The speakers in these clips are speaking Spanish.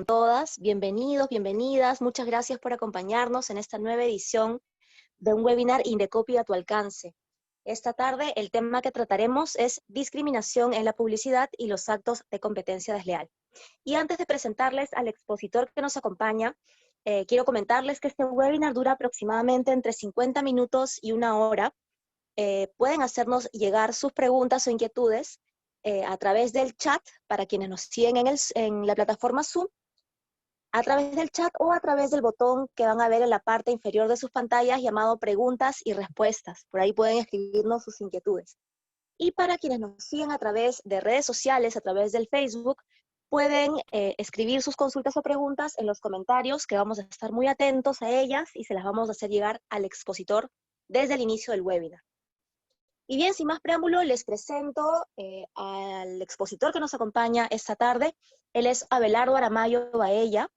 Todas, bienvenidos, bienvenidas. Muchas gracias por acompañarnos en esta nueva edición de un webinar Indecopy a tu alcance. Esta tarde el tema que trataremos es discriminación en la publicidad y los actos de competencia desleal. Y antes de presentarles al expositor que nos acompaña, quiero comentarles que este webinar dura aproximadamente entre 50 minutos y una hora. Pueden hacernos llegar sus preguntas o inquietudes a través del chat para quienes nos siguen en la plataforma Zoom, a través del chat o a través del botón que van a ver en la parte inferior de sus pantallas llamado preguntas y respuestas. Por ahí pueden escribirnos sus inquietudes. Y para quienes nos siguen a través de redes sociales, a través del Facebook, pueden escribir sus consultas o preguntas en los comentarios, que vamos a estar muy atentos a ellas y se las vamos a hacer llegar al expositor desde el inicio del webinar. Y bien, sin más preámbulo, les presento al expositor que nos acompaña esta tarde. Él es Abelardo Aramayo Baella,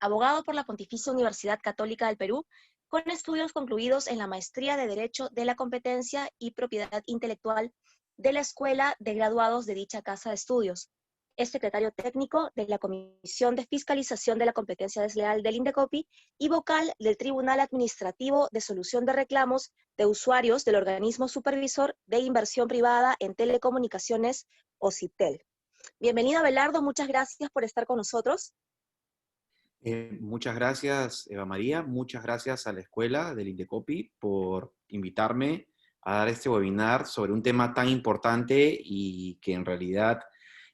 abogado por la Pontificia Universidad Católica del Perú, con estudios concluidos en la Maestría de Derecho de la Competencia y Propiedad Intelectual de la Escuela de Graduados de dicha casa de estudios. Es secretario técnico de la Comisión de Fiscalización de la Competencia Desleal del Indecopy y vocal del Tribunal Administrativo de Solución de Reclamos de Usuarios del Organismo Supervisor de Inversión Privada en Telecomunicaciones, OCIPTEL. Bienvenido, Abelardo, muchas gracias por estar con nosotros. Muchas gracias, Eva María. Muchas gracias a la Escuela del Indecopy por invitarme a dar este webinar sobre un tema tan importante y que en realidad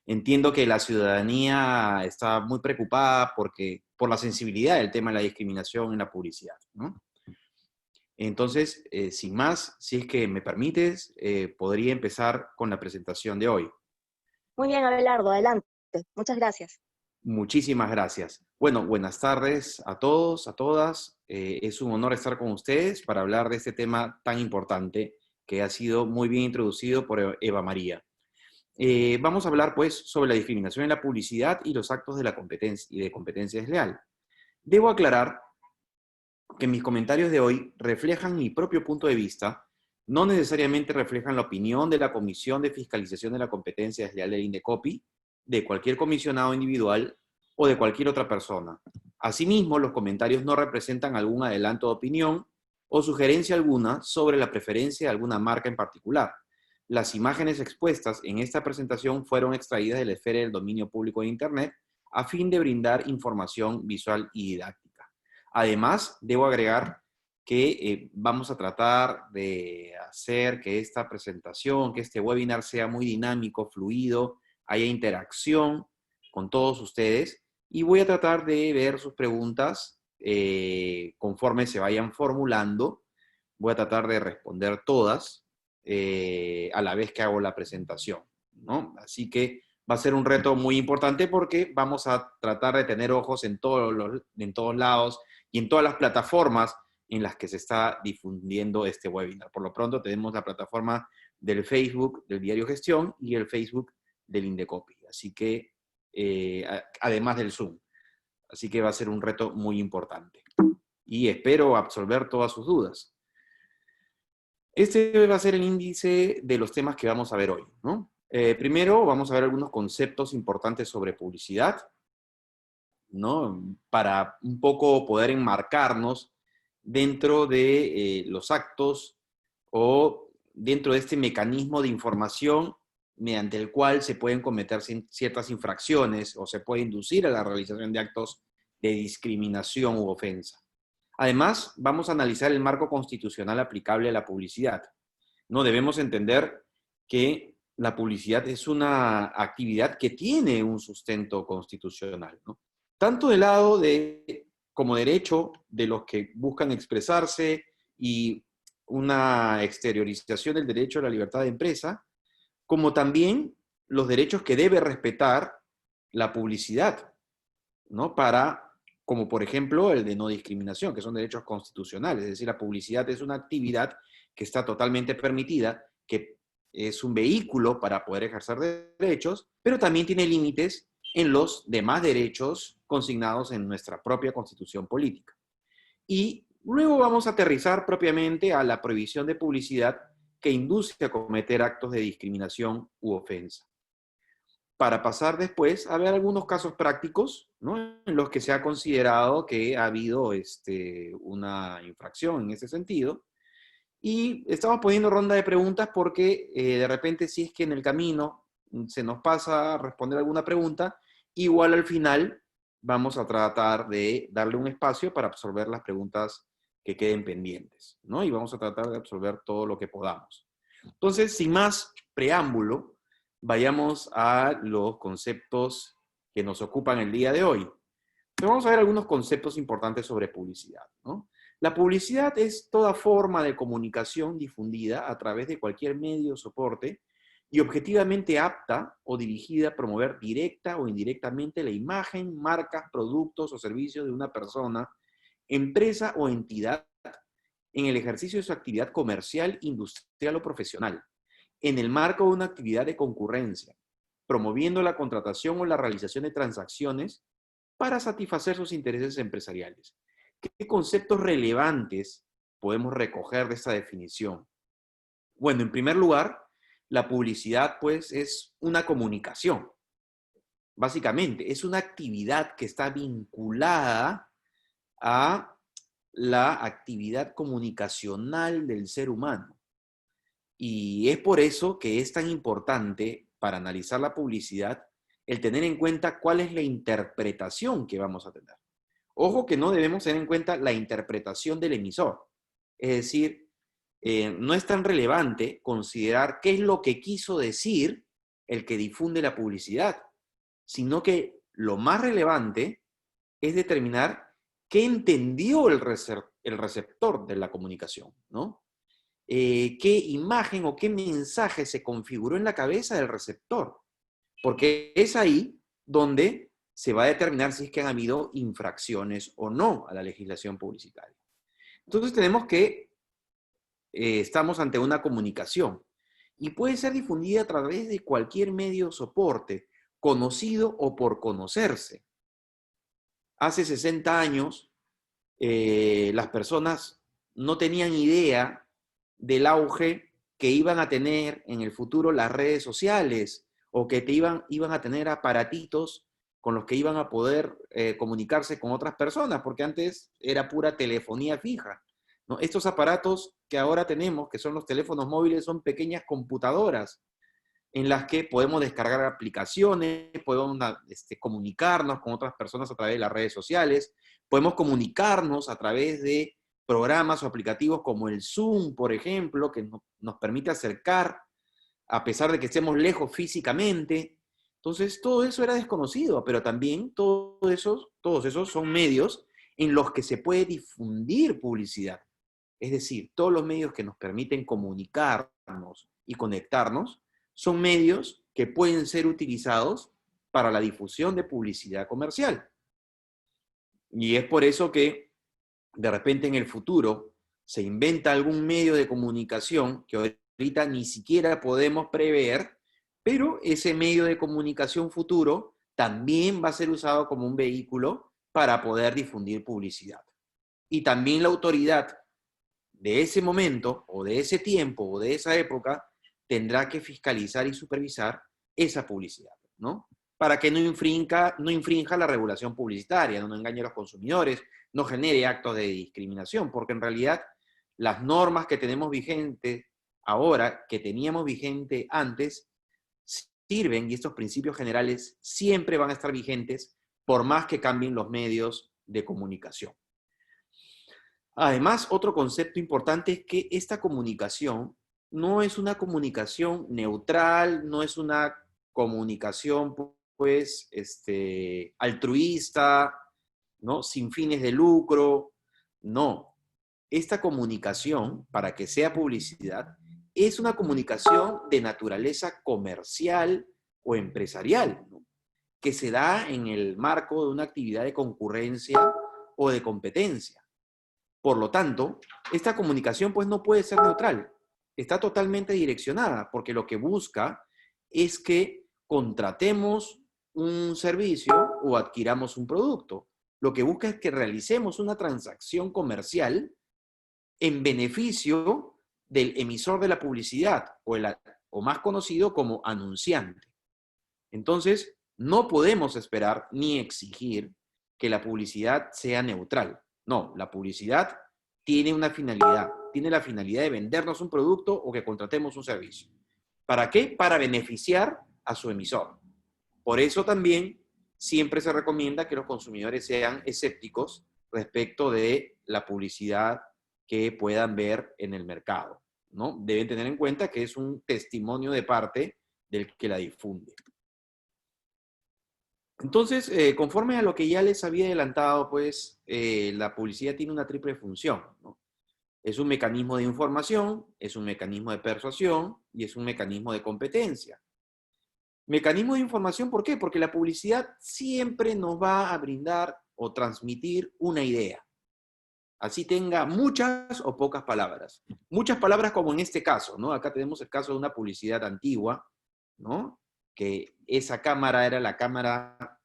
entiendo que la ciudadanía está muy preocupada por la sensibilidad del tema de la discriminación en la publicidad, ¿no? Entonces, sin más, si es que me permites, podría empezar con la presentación de hoy. Muy bien, Abelardo, adelante. Muchas gracias. Muchísimas gracias. Bueno, buenas tardes a todos, a todas. Es un honor estar con ustedes para hablar de este tema tan importante que ha sido muy bien introducido por Eva María. Vamos a hablar, pues, sobre la discriminación en la publicidad y los actos de la competencia y de competencia desleal. Debo aclarar que mis comentarios de hoy reflejan mi propio punto de vista, no necesariamente reflejan la opinión de la Comisión de Fiscalización de la Competencia Desleal del Indecopy, de cualquier comisionado individual o de cualquier otra persona. Asimismo, los comentarios no representan algún adelanto de opinión o sugerencia alguna sobre la preferencia de alguna marca en particular. Las imágenes expuestas en esta presentación fueron extraídas de la esfera del dominio público de Internet a fin de brindar información visual y didáctica. Además, debo agregar que vamos a tratar de hacer que esta presentación, que este webinar sea muy dinámico, fluido, haya interacción con todos ustedes y voy a tratar de ver sus preguntas conforme se vayan formulando. Voy a tratar de responder todas a la vez que hago la presentación, ¿no? Así que va a ser un reto muy importante porque vamos a tratar de tener ojos en todos lados y en todas las plataformas en las que se está difundiendo este webinar. Por lo pronto tenemos la plataforma del Facebook del Diario Gestión y el Facebook del Indecopy. Así que, además del Zoom. Así que va a ser un reto muy importante. Y espero absolver todas sus dudas. Este va a ser el índice de los temas que vamos a ver hoy, ¿no? Primero vamos a ver algunos conceptos importantes sobre publicidad, ¿no? Para un poco poder enmarcarnos dentro de los actos o dentro de este mecanismo de información mediante el cual se pueden cometer ciertas infracciones o se puede inducir a la realización de actos de discriminación u ofensa. Además, vamos a analizar el marco constitucional aplicable a la publicidad. No debemos entender que la publicidad es una actividad que tiene un sustento constitucional, ¿no? Tanto del lado como derecho de los que buscan expresarse y una exteriorización del derecho a la libertad de empresa, como también los derechos que debe respetar la publicidad, ¿no? Como por ejemplo el de no discriminación, que son derechos constitucionales, es decir, la publicidad es una actividad que está totalmente permitida, que es un vehículo para poder ejercer derechos, pero también tiene límites en los demás derechos consignados en nuestra propia Constitución política. Y luego vamos a aterrizar propiamente a la prohibición de publicidad que induce a cometer actos de discriminación u ofensa. para pasar después a ver algunos casos prácticos, ¿no? En los que se ha considerado que ha habido una infracción en ese sentido. Y estamos poniendo ronda de preguntas porque de repente si es que en el camino se nos pasa a responder alguna pregunta, igual al final vamos a tratar de darle un espacio para absorber las preguntas que queden pendientes, ¿no? Y vamos a tratar de absorber todo lo que podamos. Entonces, sin más preámbulo, vayamos a los conceptos que nos ocupan el día de hoy. Entonces, vamos a ver algunos conceptos importantes sobre publicidad, ¿no? La publicidad es toda forma de comunicación difundida a través de cualquier medio o soporte y objetivamente apta o dirigida a promover directa o indirectamente la imagen, marcas, productos o servicios de una persona, empresa o entidad en el ejercicio de su actividad comercial, industrial o profesional, en el marco de una actividad de concurrencia, promoviendo la contratación o la realización de transacciones para satisfacer sus intereses empresariales. ¿Qué conceptos relevantes podemos recoger de esta definición? Bueno, en primer lugar, la publicidad, pues, es una comunicación. Básicamente, es una actividad que está vinculada a la actividad comunicacional del ser humano. Y es por eso que es tan importante para analizar la publicidad el tener en cuenta cuál es la interpretación que vamos a tener. Ojo que no debemos tener en cuenta la interpretación del emisor. Es decir, no es tan relevante considerar qué es lo que quiso decir el que difunde la publicidad, sino que lo más relevante es determinar qué entendió el receptor de la comunicación, ¿no? Qué imagen o qué mensaje se configuró en la cabeza del receptor, porque es ahí donde se va a determinar si es que han habido infracciones o no a la legislación publicitaria. Entonces tenemos que estamos ante una comunicación y puede ser difundida a través de cualquier medio o soporte, conocido o por conocerse. Hace 60 años, las personas no tenían idea del auge que iban a tener en el futuro las redes sociales o que iban a tener aparatitos con los que iban a poder comunicarse con otras personas, porque antes era pura telefonía fija, ¿no? Estos aparatos que ahora tenemos, que son los teléfonos móviles, son pequeñas computadoras en las que podemos descargar aplicaciones, podemos comunicarnos con otras personas a través de las redes sociales, podemos comunicarnos a través de programas o aplicativos como el Zoom, por ejemplo, que nos permite acercar a pesar de que estemos lejos físicamente. Entonces, todo eso era desconocido, pero también todos esos son medios en los que se puede difundir publicidad. Es decir, todos los medios que nos permiten comunicarnos y conectarnos son medios que pueden ser utilizados para la difusión de publicidad comercial. Y es por eso que de repente en el futuro se inventa algún medio de comunicación que ahorita ni siquiera podemos prever, pero ese medio de comunicación futuro también va a ser usado como un vehículo para poder difundir publicidad. Y también la autoridad de ese momento, o de ese tiempo, o de esa época, tendrá que fiscalizar y supervisar esa publicidad, ¿no? Para que no infrinja la regulación publicitaria, no engañe a los consumidores, no genere actos de discriminación, porque en realidad las normas que tenemos vigentes ahora, que teníamos vigente antes, sirven y estos principios generales siempre van a estar vigentes por más que cambien los medios de comunicación. Además, otro concepto importante es que esta comunicación no es una comunicación neutral, no es una comunicación, pues, altruista, ¿no? Sin fines de lucro. No. Esta comunicación, para que sea publicidad, es una comunicación de naturaleza comercial o empresarial, ¿no? Que se da en el marco de una actividad de concurrencia o de competencia. Por lo tanto, esta comunicación pues no puede ser neutral, está totalmente direccionada, porque lo que busca es que contratemos un servicio o adquiramos un producto. Lo que busca es que realicemos una transacción comercial en beneficio del emisor de la publicidad, o más conocido como anunciante. Entonces, no podemos esperar ni exigir que la publicidad sea neutral. No, la publicidad tiene una finalidad. Tiene la finalidad de vendernos un producto o que contratemos un servicio. ¿Para qué? Para beneficiar a su emisor. Por eso también siempre se recomienda que los consumidores sean escépticos respecto de la publicidad que puedan ver en el mercado, ¿no? Deben tener en cuenta que es un testimonio de parte del que la difunde. Entonces, conforme a lo que ya les había adelantado, pues la publicidad tiene una triple función, ¿no? Es un mecanismo de información, es un mecanismo de persuasión y es un mecanismo de competencia. Mecanismo de información, ¿por qué? Porque la publicidad siempre nos va a brindar o transmitir una idea. Así tenga muchas o pocas palabras. Muchas palabras como en este caso, ¿no? Acá tenemos el caso de una publicidad antigua, ¿no? Que esa cámara era la cámara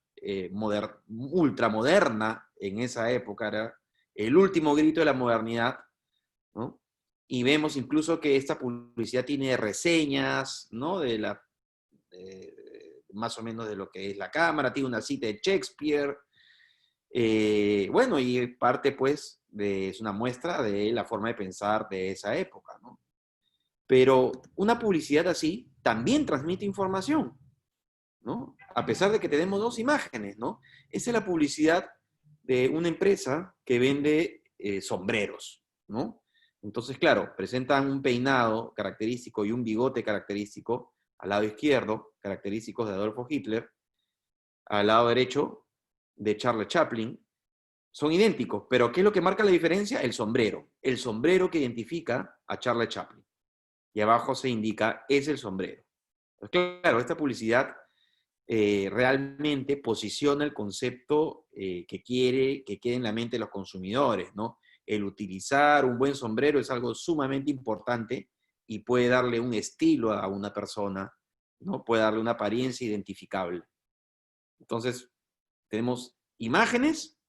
ultramoderna en esa época, era el último grito de la modernidad, ¿no? Y vemos incluso que esta publicidad tiene reseñas, ¿no? Más o menos de lo que es la cámara, tiene una cita de Shakespeare, bueno, y parte pues es una muestra de la forma de pensar de esa época, ¿no? Pero una publicidad así también transmite información, ¿no? A pesar de que tenemos dos imágenes, ¿no? Esa es la publicidad de una empresa que vende sombreros, ¿no? Entonces, claro, presentan un peinado característico y un bigote característico al lado izquierdo, característicos de Adolfo Hitler, al lado derecho de Charles Chaplin. Son idénticos, pero ¿qué es lo que marca la diferencia? El sombrero que identifica a Charles Chaplin. Y abajo se indica, es el sombrero. Pues claro, esta publicidad realmente posiciona el concepto que quiere que quede en la mente de los consumidores, ¿no? El utilizar un buen sombrero es algo sumamente importante y puede darle un estilo a una persona, ¿no? Puede darle una apariencia identificable. Entonces, tenemos imágenes,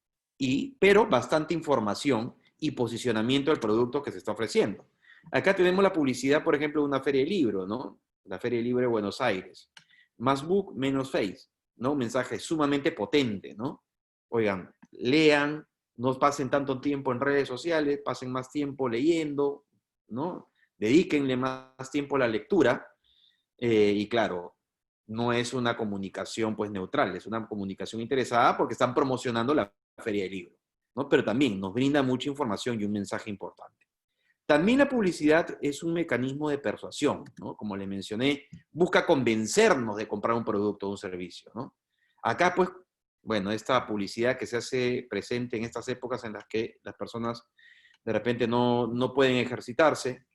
pero bastante información y posicionamiento del producto que se está ofreciendo. Acá tenemos la publicidad, por ejemplo, de una feria de libro, ¿no? La Feria de Libro de Buenos Aires. Más book, menos face, ¿no? Un mensaje sumamente potente, ¿no? Oigan, lean, no pasen tanto tiempo en redes sociales, pasen más tiempo leyendo, ¿no? Dedíquenle más tiempo a la lectura. Y claro, no es una comunicación pues neutral, es una comunicación interesada porque están promocionando la feria de libro, ¿no? Pero también nos brinda mucha información y un mensaje importante. También la publicidad es un mecanismo de persuasión, ¿no? Como le mencioné, busca convencernos de comprar un producto o un servicio, ¿no? Acá, pues, bueno, esta publicidad que se hace presente en estas épocas en las que las personas de repente no pueden ejercitarse,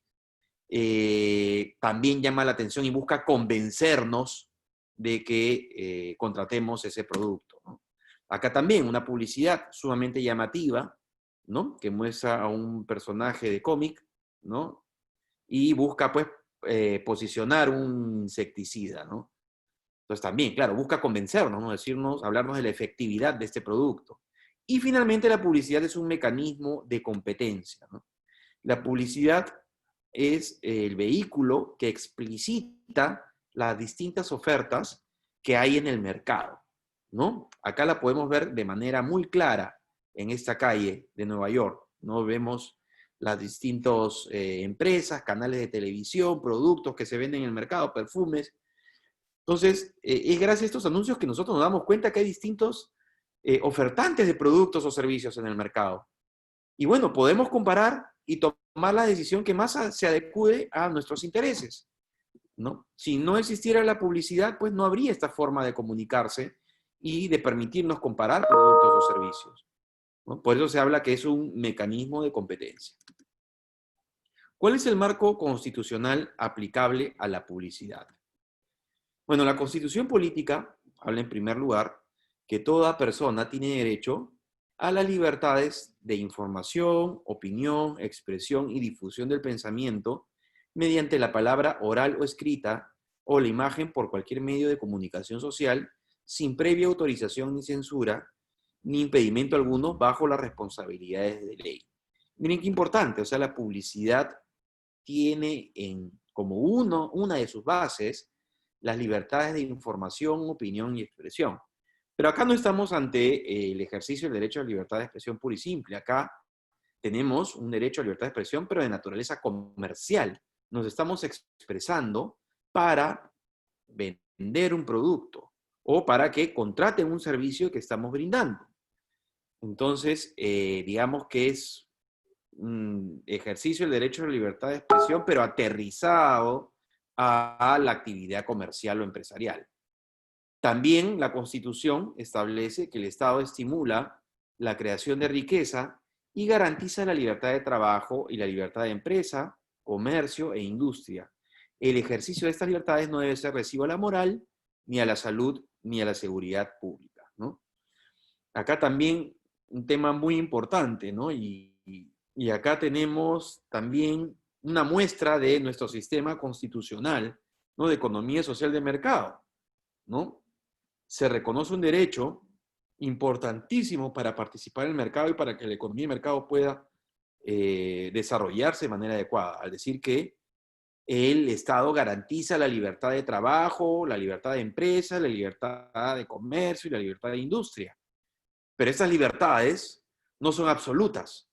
también llama la atención y busca convencernos de que contratemos ese producto, ¿no? Acá también una publicidad sumamente llamativa, ¿no? Que muestra a un personaje de cómic, ¿no? Y busca, pues, posicionar un insecticida, ¿no? Entonces también, claro, busca convencernos, ¿no? Decirnos, hablarnos de la efectividad de este producto. Y finalmente la publicidad es un mecanismo de competencia, ¿no? La publicidad es el vehículo que explicita las distintas ofertas que hay en el mercado, ¿no? Acá la podemos ver de manera muy clara en esta calle de Nueva York, ¿no? Vemos las distintas empresas, canales de televisión, productos que se venden en el mercado, perfumes. Entonces, es gracias a estos anuncios que nosotros nos damos cuenta que hay distintos ofertantes de productos o servicios en el mercado. Y bueno, podemos comparar y tomar la decisión que más se adecue a nuestros intereses, ¿no? Si no existiera la publicidad, pues no habría esta forma de comunicarse y de permitirnos comparar productos o servicios, ¿no? Por eso se habla que es un mecanismo de competencia. ¿Cuál es el marco constitucional aplicable a la publicidad? Bueno, la Constitución política habla en primer lugar que toda persona tiene derecho a las libertades de información, opinión, expresión y difusión del pensamiento mediante la palabra oral o escrita o la imagen por cualquier medio de comunicación social sin previa autorización ni censura ni impedimento alguno bajo las responsabilidades de ley. Miren qué importante, o sea, la publicidad tiene como una de sus bases las libertades de información, opinión y expresión. Pero acá no estamos ante el ejercicio del derecho a la libertad de expresión pura y simple. Acá tenemos un derecho a libertad de expresión, pero de naturaleza comercial. Nos estamos expresando para vender un producto o para que contraten un servicio que estamos brindando. Entonces, digamos que es un ejercicio del derecho a la libertad de expresión, pero aterrizado a la actividad comercial o empresarial. También la Constitución establece que el Estado estimula la creación de riqueza y garantiza la libertad de trabajo y la libertad de empresa, comercio e industria. El ejercicio de estas libertades no debe ser recibo a la moral, ni a la salud, ni a la seguridad pública, ¿no? Acá también un tema muy importante, ¿no? Y acá tenemos también una muestra de nuestro sistema constitucional, ¿no? De economía social de mercado, ¿no? Se reconoce un derecho importantísimo para participar en el mercado y para que la economía y el mercado pueda desarrollarse de manera adecuada. Al decir que el Estado garantiza la libertad de trabajo, la libertad de empresa, la libertad de comercio y la libertad de industria. Pero esas libertades no son absolutas,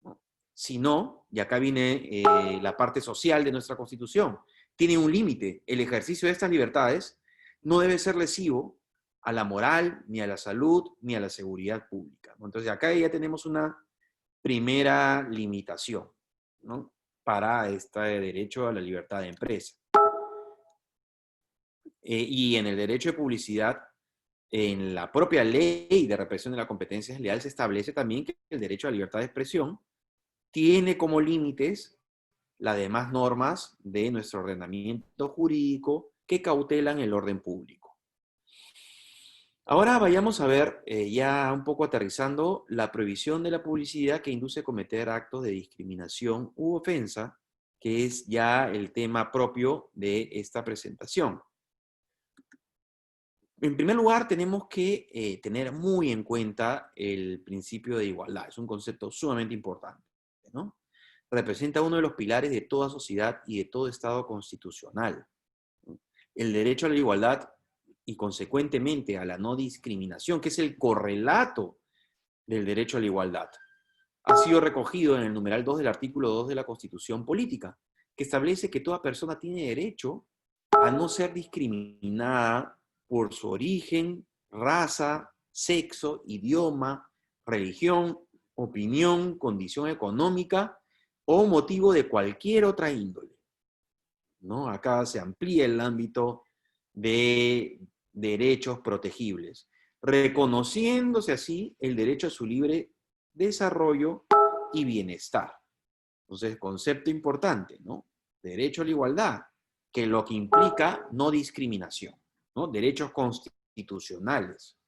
¿no? Sino, y acá viene la parte social de nuestra Constitución, tiene un límite. El ejercicio de estas libertades no debe ser lesivo a la moral, ni a la salud, ni a la seguridad pública, ¿no? Entonces acá ya tenemos una primera limitación, ¿no? Para este derecho a la libertad de empresa. Y en el derecho de publicidad, en la propia ley de represión de la competencia desleal se establece también que el derecho a la libertad de expresión tiene como límites las demás normas de nuestro ordenamiento jurídico que cautelan el orden público. Ahora vayamos a ver, ya un poco aterrizando, la prohibición de la publicidad que induce a cometer actos de discriminación u ofensa, que es ya el tema propio de esta presentación. En primer lugar, tenemos que tener muy en cuenta el principio de igualdad. Es un concepto sumamente importante, ¿no? Representa uno de los pilares de toda sociedad y de todo Estado constitucional. El derecho a la igualdad y, consecuentemente, a la no discriminación, que es el correlato del derecho a la igualdad, ha sido recogido en el numeral 2 del artículo 2 de la Constitución Política, que establece que toda persona tiene derecho a no ser discriminada por su origen, raza, sexo, idioma, religión, opinión, condición económica o motivo de cualquier otra índole, ¿no? Acá se amplía el ámbito de derechos protegibles, reconociéndose así el derecho a su libre desarrollo y bienestar. Entonces, concepto importante, ¿no? Derecho a la igualdad, que lo que implica no discriminación, ¿no? Derechos constitucionales.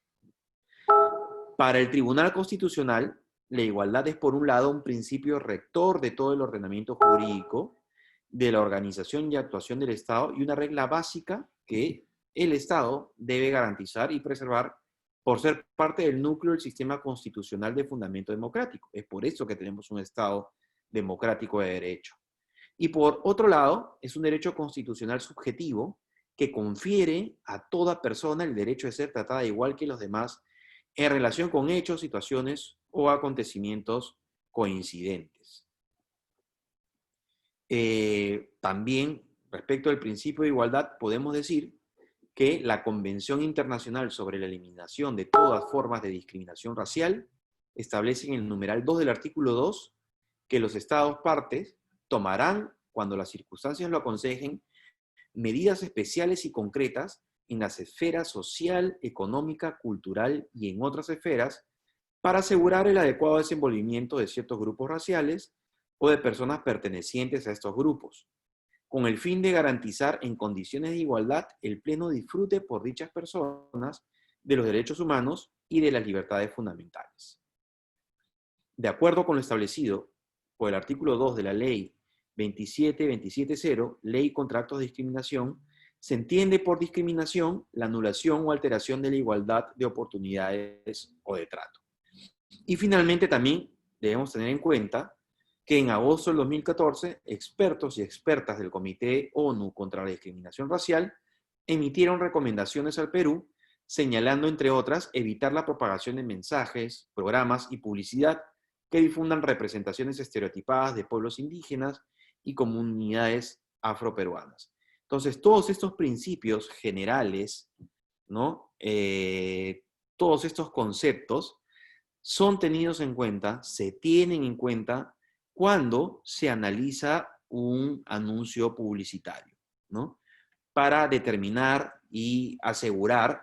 Para el Tribunal Constitucional, la igualdad es, por un lado, un principio rector de todo el ordenamiento jurídico, de la organización y actuación del Estado, y una regla básica que el Estado debe garantizar y preservar por ser parte del núcleo del sistema constitucional de fundamento democrático. Es por eso que tenemos un Estado democrático de derecho. Y por otro lado, es un derecho constitucional subjetivo que confiere a toda persona el derecho de ser tratada igual que los demás en relación con hechos, situaciones o acontecimientos coincidentes. También, respecto al principio de igualdad, podemos decir que la Convención Internacional sobre la Eliminación de todas formas de discriminación racial establece en el numeral 2 del artículo 2 que los Estados partes tomarán, cuando las circunstancias lo aconsejen, medidas especiales y concretas en las esferas social, económica, cultural y en otras esferas para asegurar el adecuado desenvolvimiento de ciertos grupos raciales o de personas pertenecientes a estos grupos, con el fin de garantizar en condiciones de igualdad el pleno disfrute por dichas personas de los derechos humanos y de las libertades fundamentales. De acuerdo con lo establecido por el artículo 2 de la Ley 27.270, Ley contra Actos de Discriminación, se entiende por discriminación la anulación o alteración de la igualdad de oportunidades o de trato. Y finalmente también debemos tener en cuenta que en agosto del 2014, expertos y expertas del Comité ONU contra la Discriminación Racial emitieron recomendaciones al Perú, señalando, entre otras, evitar la propagación de mensajes, programas y publicidad que difundan representaciones estereotipadas de pueblos indígenas y comunidades afroperuanas. Entonces, todos estos principios generales, ¿no? Todos estos conceptos son tenidos en cuenta, se tienen en cuenta cuando se analiza un anuncio publicitario, ¿no? Para determinar y asegurar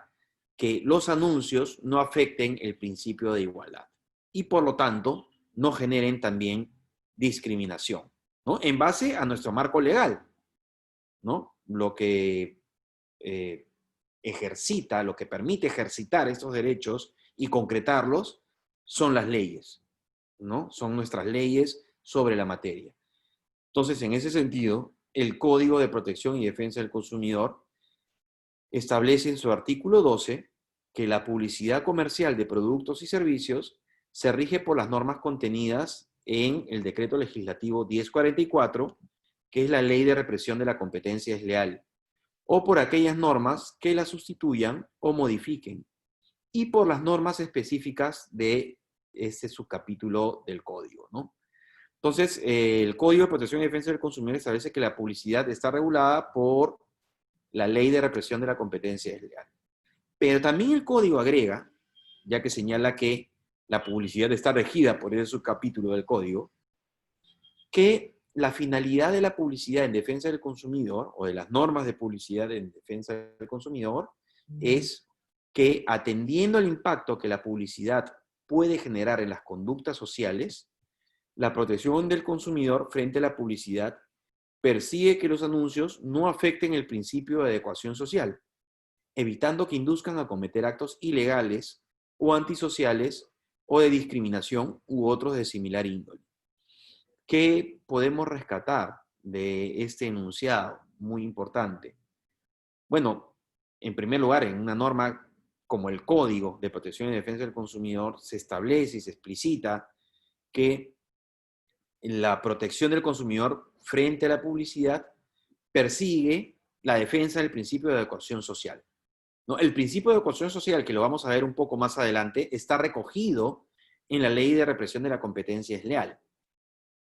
que los anuncios no afecten el principio de igualdad y por lo tanto no generen también discriminación, ¿no? En base a nuestro marco legal, ¿no? Lo que ejercita, lo que permite ejercitar estos derechos y concretarlos son las leyes, ¿no? Son nuestras leyes sobre la materia. Entonces, en ese sentido, el Código de Protección y Defensa del Consumidor establece en su artículo 12 que la publicidad comercial de productos y servicios se rige por las normas contenidas en el Decreto Legislativo 1044, que es la Ley de Represión de la Competencia Desleal, o por aquellas normas que la sustituyan o modifiquen, y por las normas específicas de este subcapítulo del Código, ¿no? Entonces, el Código de Protección y Defensa del Consumidor establece que la publicidad está regulada por la Ley de Represión de la Competencia Desleal. Pero también el Código agrega, ya que señala que la publicidad está regida por ese subcapítulo del Código, que la finalidad de la publicidad en defensa del consumidor, o de las normas de publicidad en defensa del consumidor, es que atendiendo al impacto que la publicidad puede generar en las conductas sociales, la protección del consumidor frente a la publicidad persigue que los anuncios no afecten el principio de adecuación social, evitando que induzcan a cometer actos ilegales o antisociales o de discriminación u otros de similar índole. ¿Qué podemos rescatar de este enunciado? Muy importante. Bueno, en primer lugar, en una norma como el Código de Protección y Defensa del Consumidor, se establece y se explicita que la protección del consumidor frente a la publicidad persigue la defensa del principio de adecuación social, ¿no? El principio de adecuación social, que lo vamos a ver un poco más adelante, está recogido en la Ley de Represión de la Competencia Desleal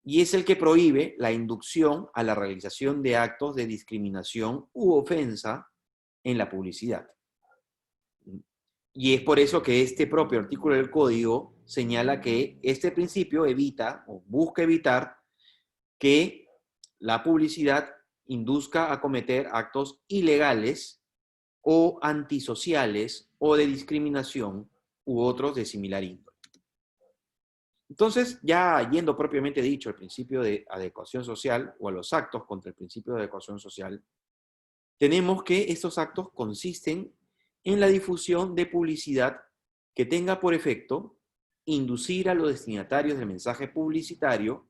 y es el que prohíbe la inducción a la realización de actos de discriminación u ofensa en la publicidad. Y es por eso que este propio artículo del Código señala que este principio evita o busca evitar que la publicidad induzca a cometer actos ilegales o antisociales o de discriminación u otros de similar índole. Entonces, ya yendo propiamente dicho al principio de adecuación social o a los actos contra el principio de adecuación social, tenemos que estos actos consisten en la difusión de publicidad que tenga por efecto inducir a los destinatarios del mensaje publicitario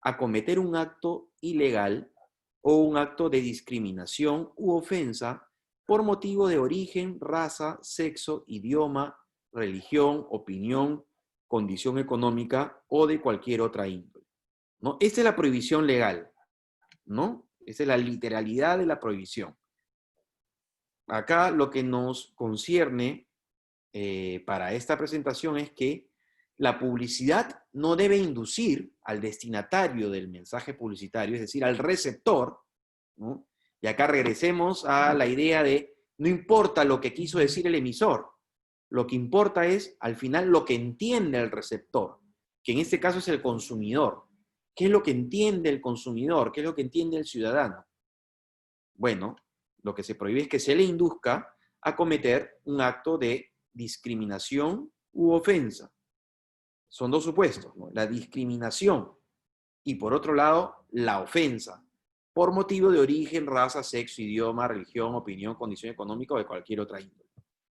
a cometer un acto ilegal o un acto de discriminación u ofensa por motivo de origen, raza, sexo, idioma, religión, opinión, condición económica o de cualquier otra índole, ¿no? Esta es la prohibición legal, ¿no? Esta es la literalidad de la prohibición. Acá lo que nos concierne para esta presentación es que la publicidad no debe inducir al destinatario del mensaje publicitario, es decir, al receptor, ¿no? Y acá regresemos a la idea de no importa lo que quiso decir el emisor, lo que importa es al final lo que entiende el receptor, que en este caso es el consumidor. ¿Qué es lo que entiende el consumidor? ¿Qué es lo que entiende el ciudadano? Bueno, lo que se prohíbe es que se le induzca a cometer un acto de discriminación u ofensa. Son dos supuestos, ¿no? La discriminación y por otro lado la ofensa, por motivo de origen, raza, sexo, idioma, religión, opinión, condición económica o de cualquier otra índole,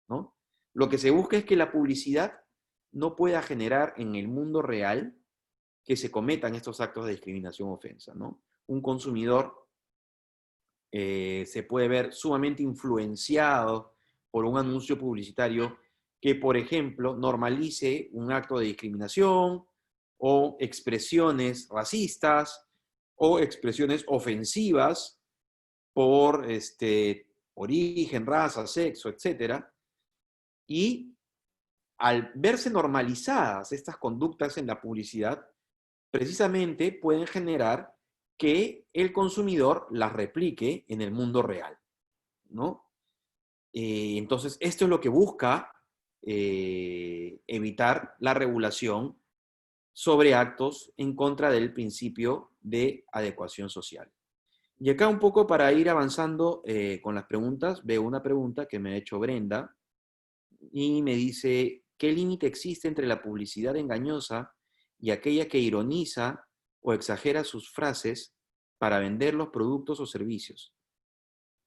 ¿no? Lo que se busca es que la publicidad no pueda generar en el mundo real que se cometan estos actos de discriminación o ofensa, ¿no? Un consumidor se puede ver sumamente influenciado por un anuncio publicitario que, por ejemplo, normalice un acto de discriminación o expresiones racistas o expresiones ofensivas por origen, raza, sexo, etc. Y al verse normalizadas estas conductas en la publicidad, precisamente pueden generar que el consumidor las replique en el mundo real, ¿no? Entonces, esto es lo que busca evitar la regulación sobre actos en contra del principio de adecuación social. Y acá un poco para ir avanzando con las preguntas, veo una pregunta que me ha hecho Brenda y me dice, ¿qué límite existe entre la publicidad engañosa y aquella que ironiza o exagera sus frases para vender los productos o servicios?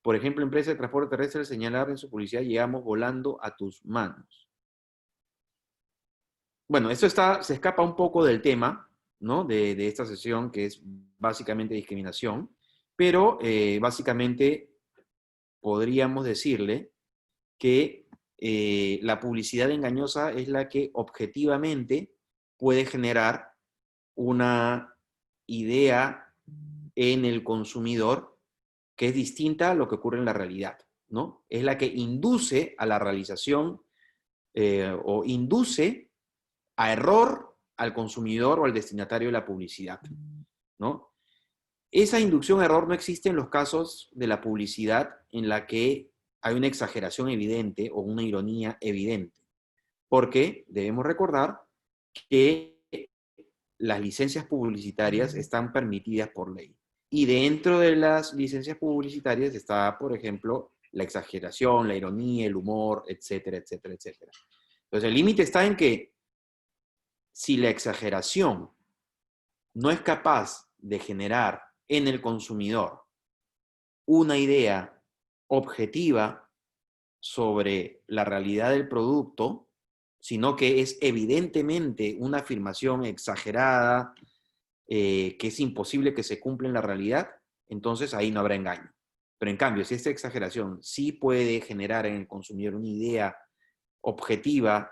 Por ejemplo, empresa de transporte terrestre al señalar en su publicidad, llegamos volando a tus manos. Bueno, esto se escapa un poco del tema, ¿no? De esta sesión, que es básicamente discriminación, pero básicamente podríamos decirle que la publicidad engañosa es la que objetivamente puede generar una idea en el consumidor que es distinta a lo que ocurre en la realidad, ¿no? Es la que induce a la realización o induce a error al consumidor o al destinatario de la publicidad, ¿no? Esa inducción a error no existe en los casos de la publicidad en la que hay una exageración evidente o una ironía evidente, porque debemos recordar que las licencias publicitarias están permitidas por ley. Y dentro de las licencias publicitarias está, por ejemplo, la exageración, la ironía, el humor, etcétera, etcétera, etcétera. Entonces, el límite está en que si la exageración no es capaz de generar en el consumidor una idea objetiva sobre la realidad del producto, sino que es evidentemente una afirmación exagerada, que es imposible que se cumpla en la realidad, entonces ahí no habrá engaño. Pero en cambio, si esta exageración sí puede generar en el consumidor una idea objetiva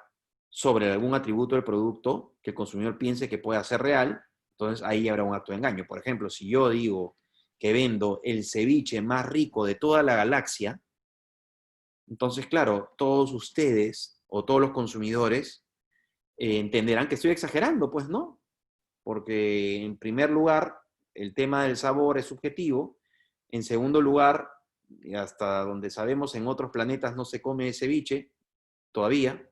sobre algún atributo del producto que el consumidor piense que pueda ser real, entonces ahí habrá un acto de engaño. Por ejemplo, si yo digo que vendo el ceviche más rico de toda la galaxia, entonces, claro, todos ustedes o todos los consumidores entenderán que estoy exagerando, pues no, porque en primer lugar, el tema del sabor es subjetivo, en segundo lugar, hasta donde sabemos en otros planetas no se come ceviche todavía,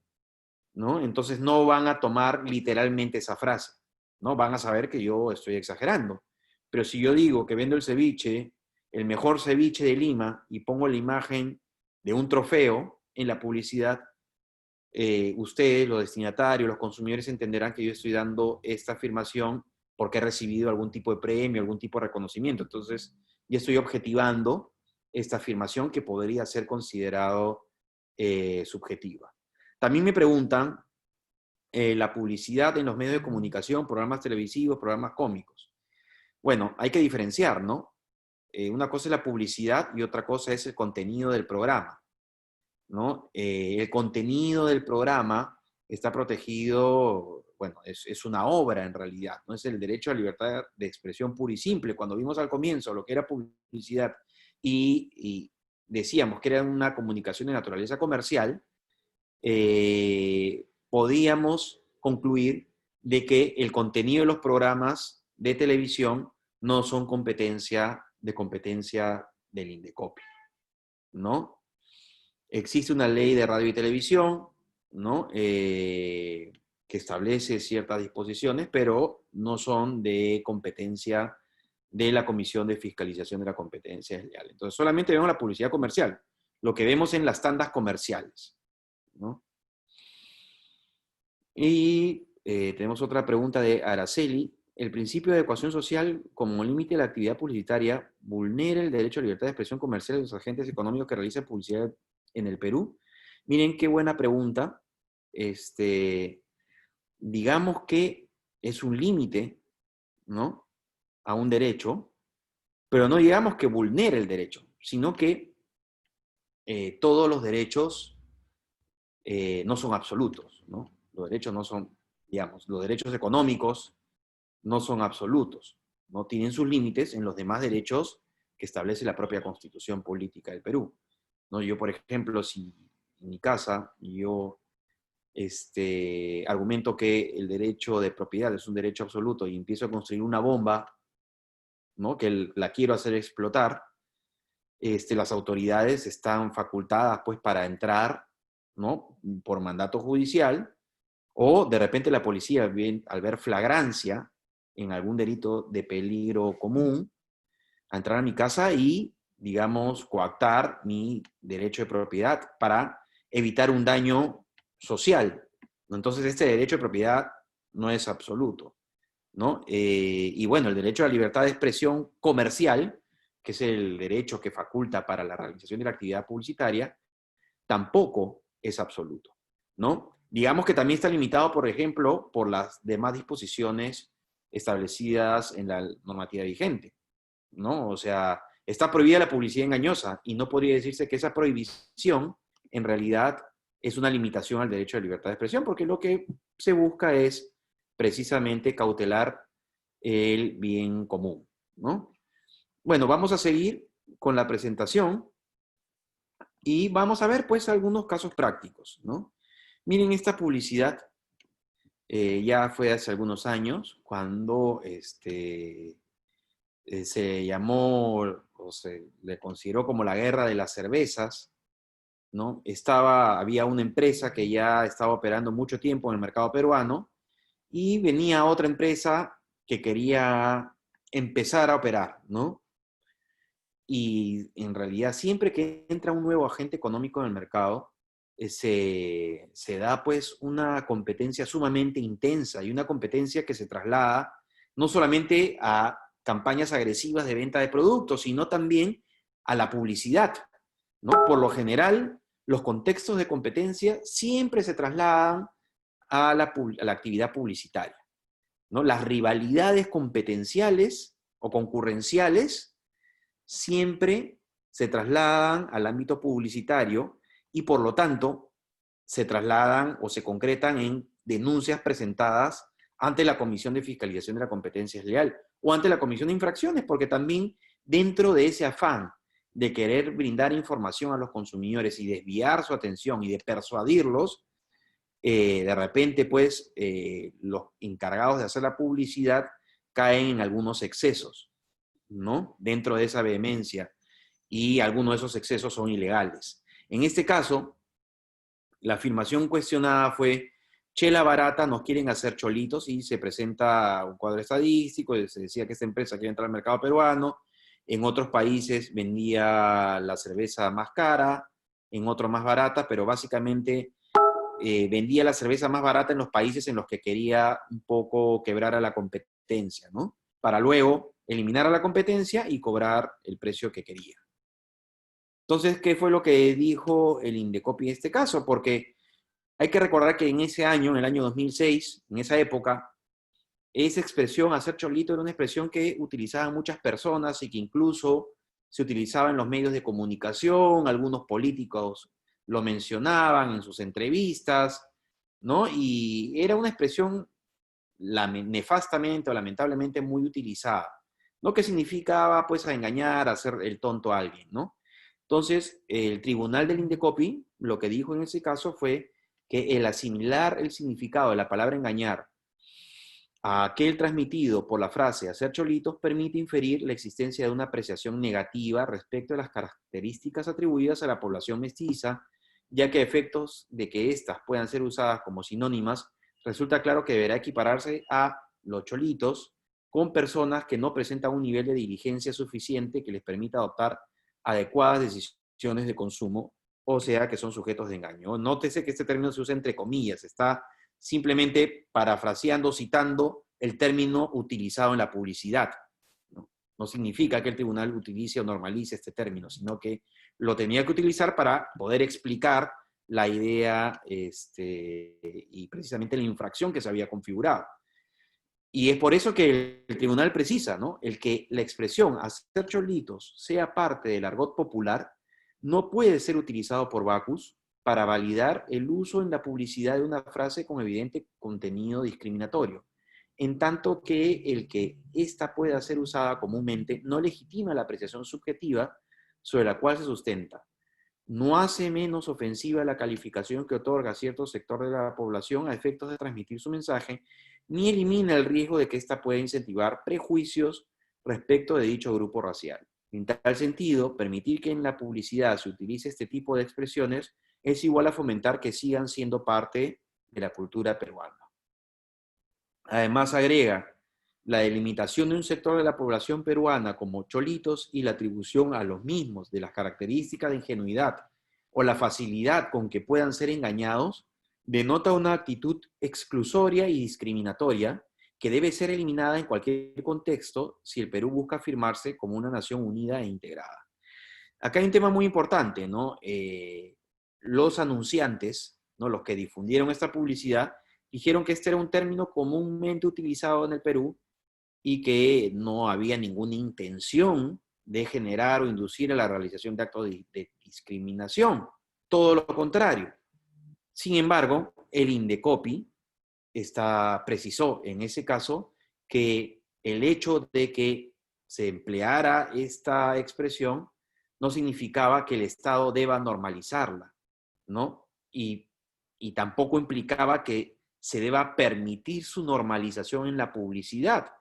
¿no? Entonces no van a tomar literalmente esa frase, ¿no? Van a saber que yo estoy exagerando. Pero si yo digo que vendo el ceviche, el mejor ceviche de Lima, y pongo la imagen de un trofeo en la publicidad, ustedes, los destinatarios, los consumidores entenderán que yo estoy dando esta afirmación porque he recibido algún tipo de premio, algún tipo de reconocimiento. Entonces, ya estoy objetivando esta afirmación que podría ser considerado subjetiva. También me preguntan la publicidad en los medios de comunicación, programas televisivos, programas cómicos. Bueno, hay que diferenciar, ¿no? Una cosa es la publicidad y otra cosa es el contenido del programa, ¿no? El contenido del programa está protegido, bueno, es una obra en realidad, no es el derecho a libertad de expresión pura y simple. Cuando vimos al comienzo lo que era publicidad y decíamos que era una comunicación de naturaleza comercial, podíamos concluir de que el contenido de los programas de televisión no son competencia del INDECOPI, ¿no? Existe una ley de radio y televisión, ¿no? Que establece ciertas disposiciones, pero no son de competencia de la Comisión de Fiscalización de la Competencia Desleal. Entonces, solamente vemos la publicidad comercial, lo que vemos en las tandas comerciales, ¿no? Y tenemos otra pregunta de Araceli. ¿El principio de adecuación social como límite de la actividad publicitaria vulnera el derecho a libertad de expresión comercial de los agentes económicos que realizan publicidad en el Perú? Miren qué buena pregunta. Digamos que es un límite, ¿no?, a un derecho, pero no digamos que vulnere el derecho, sino que todos los derechos no son absolutos, ¿no? Los derechos no son, digamos, los derechos económicos no son absolutos, no tienen sus límites en los demás derechos que establece la propia Constitución Política del Perú. ¿no? Yo, por ejemplo, si en mi casa yo argumento que el derecho de propiedad es un derecho absoluto y empiezo a construir una bomba, ¿no? Que la quiero hacer explotar, las autoridades están facultadas pues para entrar, ¿no? Por mandato judicial, o de repente la policía, al ver flagrancia en algún delito de peligro común, a entrar a mi casa y, digamos, coactar mi derecho de propiedad para evitar un daño social, ¿no? Entonces, este derecho de propiedad no es absoluto, ¿no? Y bueno, el derecho a la libertad de expresión comercial, que es el derecho que faculta para la realización de la actividad publicitaria, tampoco es absoluto, ¿no? Digamos que también está limitado, por ejemplo, por las demás disposiciones establecidas en la normativa vigente, ¿no? O sea, está prohibida la publicidad engañosa y no podría decirse que esa prohibición en realidad es una limitación al derecho de libertad de expresión, porque lo que se busca es precisamente cautelar el bien común, ¿no? Bueno, vamos a seguir con la presentación y vamos a ver pues algunos casos prácticos, ¿no? Miren esta publicidad, ya fue hace algunos años cuando se llamó o se le consideró como la guerra de las cervezas, ¿no? Había una empresa que ya estaba operando mucho tiempo en el mercado peruano y venía otra empresa que quería empezar a operar, ¿no? Y en realidad siempre que entra un nuevo agente económico en el mercado, se da pues una competencia sumamente intensa y una competencia que se traslada no solamente a campañas agresivas de venta de productos, sino también a la publicidad, ¿no? Por lo general, los contextos de competencia siempre se trasladan a la actividad publicitaria, ¿no? Las rivalidades competenciales o concurrenciales siempre se trasladan al ámbito publicitario y por lo tanto se trasladan o se concretan en denuncias presentadas ante la Comisión de Fiscalización de la Competencia Desleal o ante la Comisión de Infracciones, porque también dentro de ese afán de querer brindar información a los consumidores y desviar su atención y de persuadirlos, de repente pues los encargados de hacer la publicidad caen en algunos excesos, ¿no? Dentro de esa vehemencia, y algunos de esos excesos son ilegales. En este caso, la afirmación cuestionada fue: chela barata, nos quieren hacer cholitos, y se presenta un cuadro estadístico, y se decía que esta empresa quiere entrar al mercado peruano, en otros países vendía la cerveza más cara, en otros más barata, pero básicamente vendía la cerveza más barata en los países en los que quería un poco quebrar a la competencia, ¿no? Para luego eliminar a la competencia y cobrar el precio que quería. Entonces, ¿qué fue lo que dijo el Indecopi en este caso? Porque hay que recordar que en ese año, en el año 2006, en esa época, esa expresión, hacer cholito, era una expresión que utilizaban muchas personas y que incluso se utilizaba en los medios de comunicación, algunos políticos lo mencionaban en sus entrevistas, ¿no? Y era una expresión nefastamente o lamentablemente muy utilizada, ¿no? Que significaba pues a engañar, a hacer el tonto a alguien, ¿no? Entonces, el tribunal del Indecopi lo que dijo en ese caso fue que el asimilar el significado de la palabra engañar a aquel transmitido por la frase hacer cholitos permite inferir la existencia de una apreciación negativa respecto a las características atribuidas a la población mestiza, ya que a efectos de que éstas puedan ser usadas como sinónimas, resulta claro que deberá equipararse a los cholitos con personas que no presentan un nivel de diligencia suficiente que les permita adoptar adecuadas decisiones de consumo, o sea, que son sujetos de engaño. Nótese que este término se usa entre comillas, está simplemente parafraseando, citando el término utilizado en la publicidad. ¿No? No significa que el tribunal utilice o normalice este término, sino que lo tenía que utilizar para poder explicar la idea y precisamente la infracción que se había configurado. Y es por eso que el tribunal precisa, ¿no? El que la expresión hacer cholitos sea parte del argot popular no puede ser utilizado por Bacus para validar el uso en la publicidad de una frase con evidente contenido discriminatorio, en tanto que el que ésta pueda ser usada comúnmente no legitima la apreciación subjetiva sobre la cual se sustenta. no hace menos ofensiva la calificación que otorga cierto sector de la población a efectos de transmitir su mensaje, ni elimina el riesgo de que ésta pueda incentivar prejuicios respecto de dicho grupo racial. En tal sentido, permitir que en la publicidad se utilice este tipo de expresiones es igual a fomentar que sigan siendo parte de la cultura peruana. Además, agrega, la delimitación de un sector de la población peruana como cholitos y la atribución a los mismos de las características de ingenuidad o la facilidad con que puedan ser engañados denota una actitud exclusoria y discriminatoria que debe ser eliminada en cualquier contexto si el Perú busca afirmarse como una nación unida e integrada. Acá hay un tema muy importante, ¿no? Los anunciantes, ¿no? Los que difundieron esta publicidad, dijeron que este era un término comúnmente utilizado en el Perú y que no había ninguna intención de generar o inducir a la realización de actos de discriminación. Todo lo contrario. Sin embargo, el Indecopi precisó en ese caso que el hecho de que se empleara esta expresión no significaba que el Estado deba normalizarla, ¿no? Y tampoco implicaba que se deba permitir su normalización en la publicidad,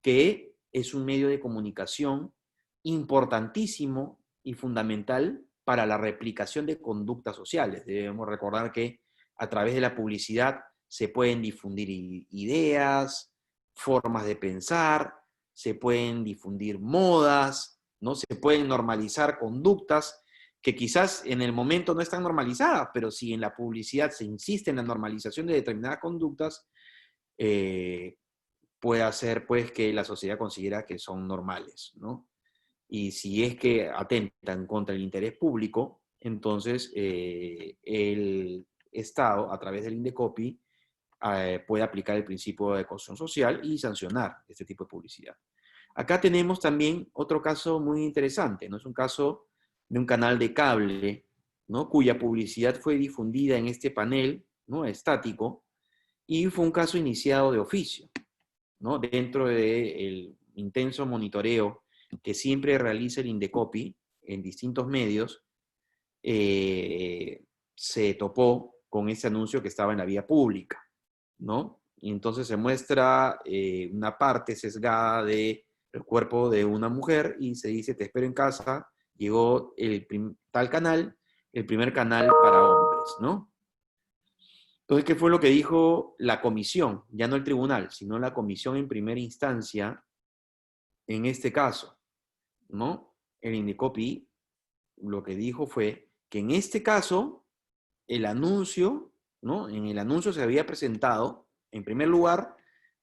que es un medio de comunicación importantísimo y fundamental para la replicación de conductas sociales. Debemos recordar que a través de la publicidad se pueden difundir ideas, formas de pensar, se pueden difundir modas, ¿no? Se pueden normalizar conductas que quizás en el momento no están normalizadas, pero si en la publicidad se insiste en la normalización de determinadas conductas, puede hacer pues que la sociedad considera que son normales, ¿no? Y si es que atentan contra el interés público, entonces el Estado, a través del Indecopi, puede aplicar el principio de cohesión social y sancionar este tipo de publicidad. Acá tenemos también otro caso muy interesante, ¿no? Es un caso de un canal de cable, ¿no? Cuya publicidad fue difundida en este panel, ¿no? Estático, y fue un caso iniciado de oficio, ¿no? Dentro del intenso monitoreo que siempre realiza el Indecopi en distintos medios, se topó con ese anuncio que estaba en la vía pública, ¿no? Y entonces se muestra una parte sesgada del cuerpo de una mujer y se dice, te espero en casa, llegó tal canal, el primer canal para hombres, ¿no? Entonces, ¿qué fue lo que dijo la comisión? Ya no el tribunal, sino la comisión en primera instancia en este caso, ¿no? El Indecopi lo que dijo fue que en este caso, el anuncio, ¿no? En el anuncio se había presentado, en primer lugar,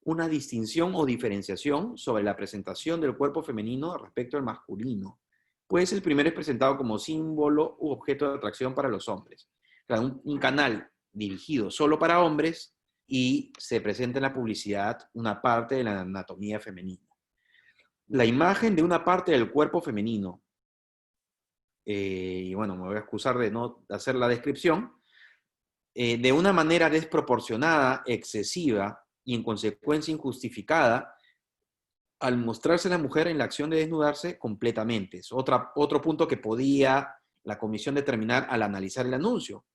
una distinción o diferenciación sobre la presentación del cuerpo femenino respecto al masculino, pues el primero es presentado como símbolo u objeto de atracción para los hombres. O sea, un canal dirigido solo para hombres y se presenta en la publicidad una parte de la anatomía femenina. La imagen de una parte del cuerpo femenino, y bueno, me voy a excusar de no hacer la descripción, de una manera desproporcionada, excesiva y en consecuencia injustificada, al mostrarse la mujer en la acción de desnudarse completamente. Es otro punto que podía la comisión determinar al analizar el anuncio.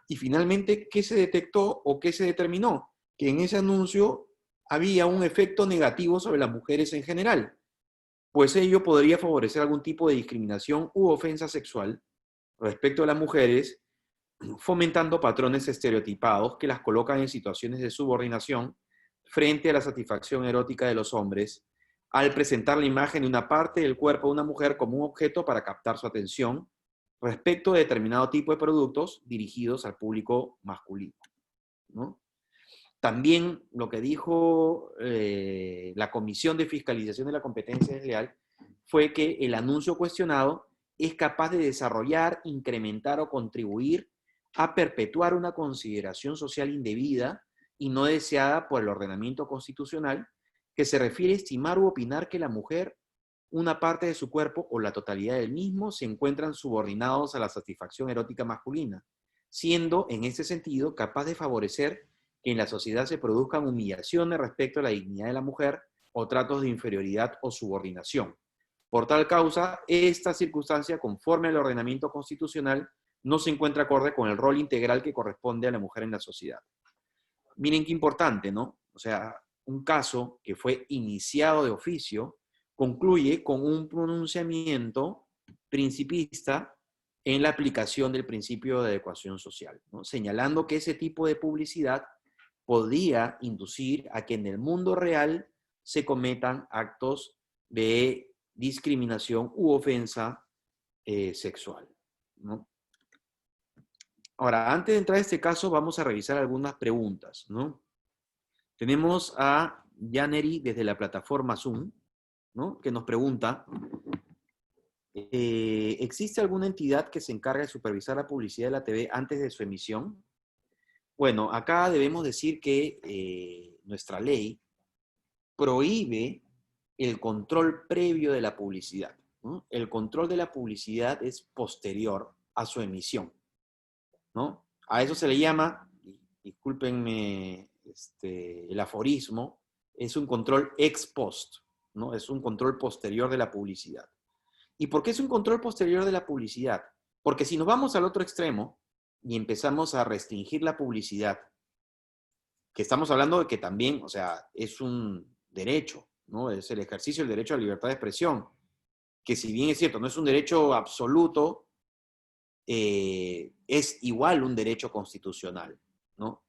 Y finalmente, ¿qué se detectó o qué se determinó? Que en ese anuncio había un efecto negativo sobre las mujeres en general, pues ello podría favorecer algún tipo de discriminación u ofensa sexual respecto a las mujeres, fomentando patrones estereotipados que las colocan en situaciones de subordinación frente a la satisfacción erótica de los hombres, al presentar la imagen de una parte del cuerpo de una mujer como un objeto para captar su atención respecto de determinado tipo de productos dirigidos al público masculino, ¿no? También lo que dijo la Comisión de Fiscalización de la Competencia Desleal fue que el anuncio cuestionado es capaz de desarrollar, incrementar o contribuir a perpetuar una consideración social indebida y no deseada por el ordenamiento constitucional que se refiere a estimar u opinar que la mujer, una parte de su cuerpo o la totalidad del mismo se encuentran subordinados a la satisfacción erótica masculina, siendo en este sentido capaz de favorecer que en la sociedad se produzcan humillaciones respecto a la dignidad de la mujer o tratos de inferioridad o subordinación. Por tal causa, esta circunstancia, conforme al ordenamiento constitucional, no se encuentra acorde con el rol integral que corresponde a la mujer en la sociedad. Miren qué importante, ¿no? O sea, un caso que fue iniciado de oficio concluye con un pronunciamiento principista en la aplicación del principio de adecuación social, ¿no? Señalando que ese tipo de publicidad podría inducir a que en el mundo real se cometan actos de discriminación u ofensa sexual, ¿no? Ahora, antes de entrar a este caso, vamos a revisar algunas preguntas, ¿no? Tenemos a Janeri desde la plataforma Zoom, ¿no? Que nos pregunta, ¿existe alguna entidad que se encargue de supervisar la publicidad de la TV antes de su emisión? Bueno, acá debemos decir que nuestra ley prohíbe el control previo de la publicidad, ¿no? El control de la publicidad es posterior a su emisión, ¿no? A eso se le llama, discúlpenme el aforismo, es un control ex post, ¿no? Es un control posterior de la publicidad. ¿Y por qué es un control posterior de la publicidad? Porque si nos vamos al otro extremo y empezamos a restringir la publicidad, que estamos hablando de que también, o sea, es un derecho, ¿no? Es el ejercicio del derecho a la libertad de expresión, que si bien es cierto, no es un derecho absoluto, es igual un derecho constitucional, ¿no?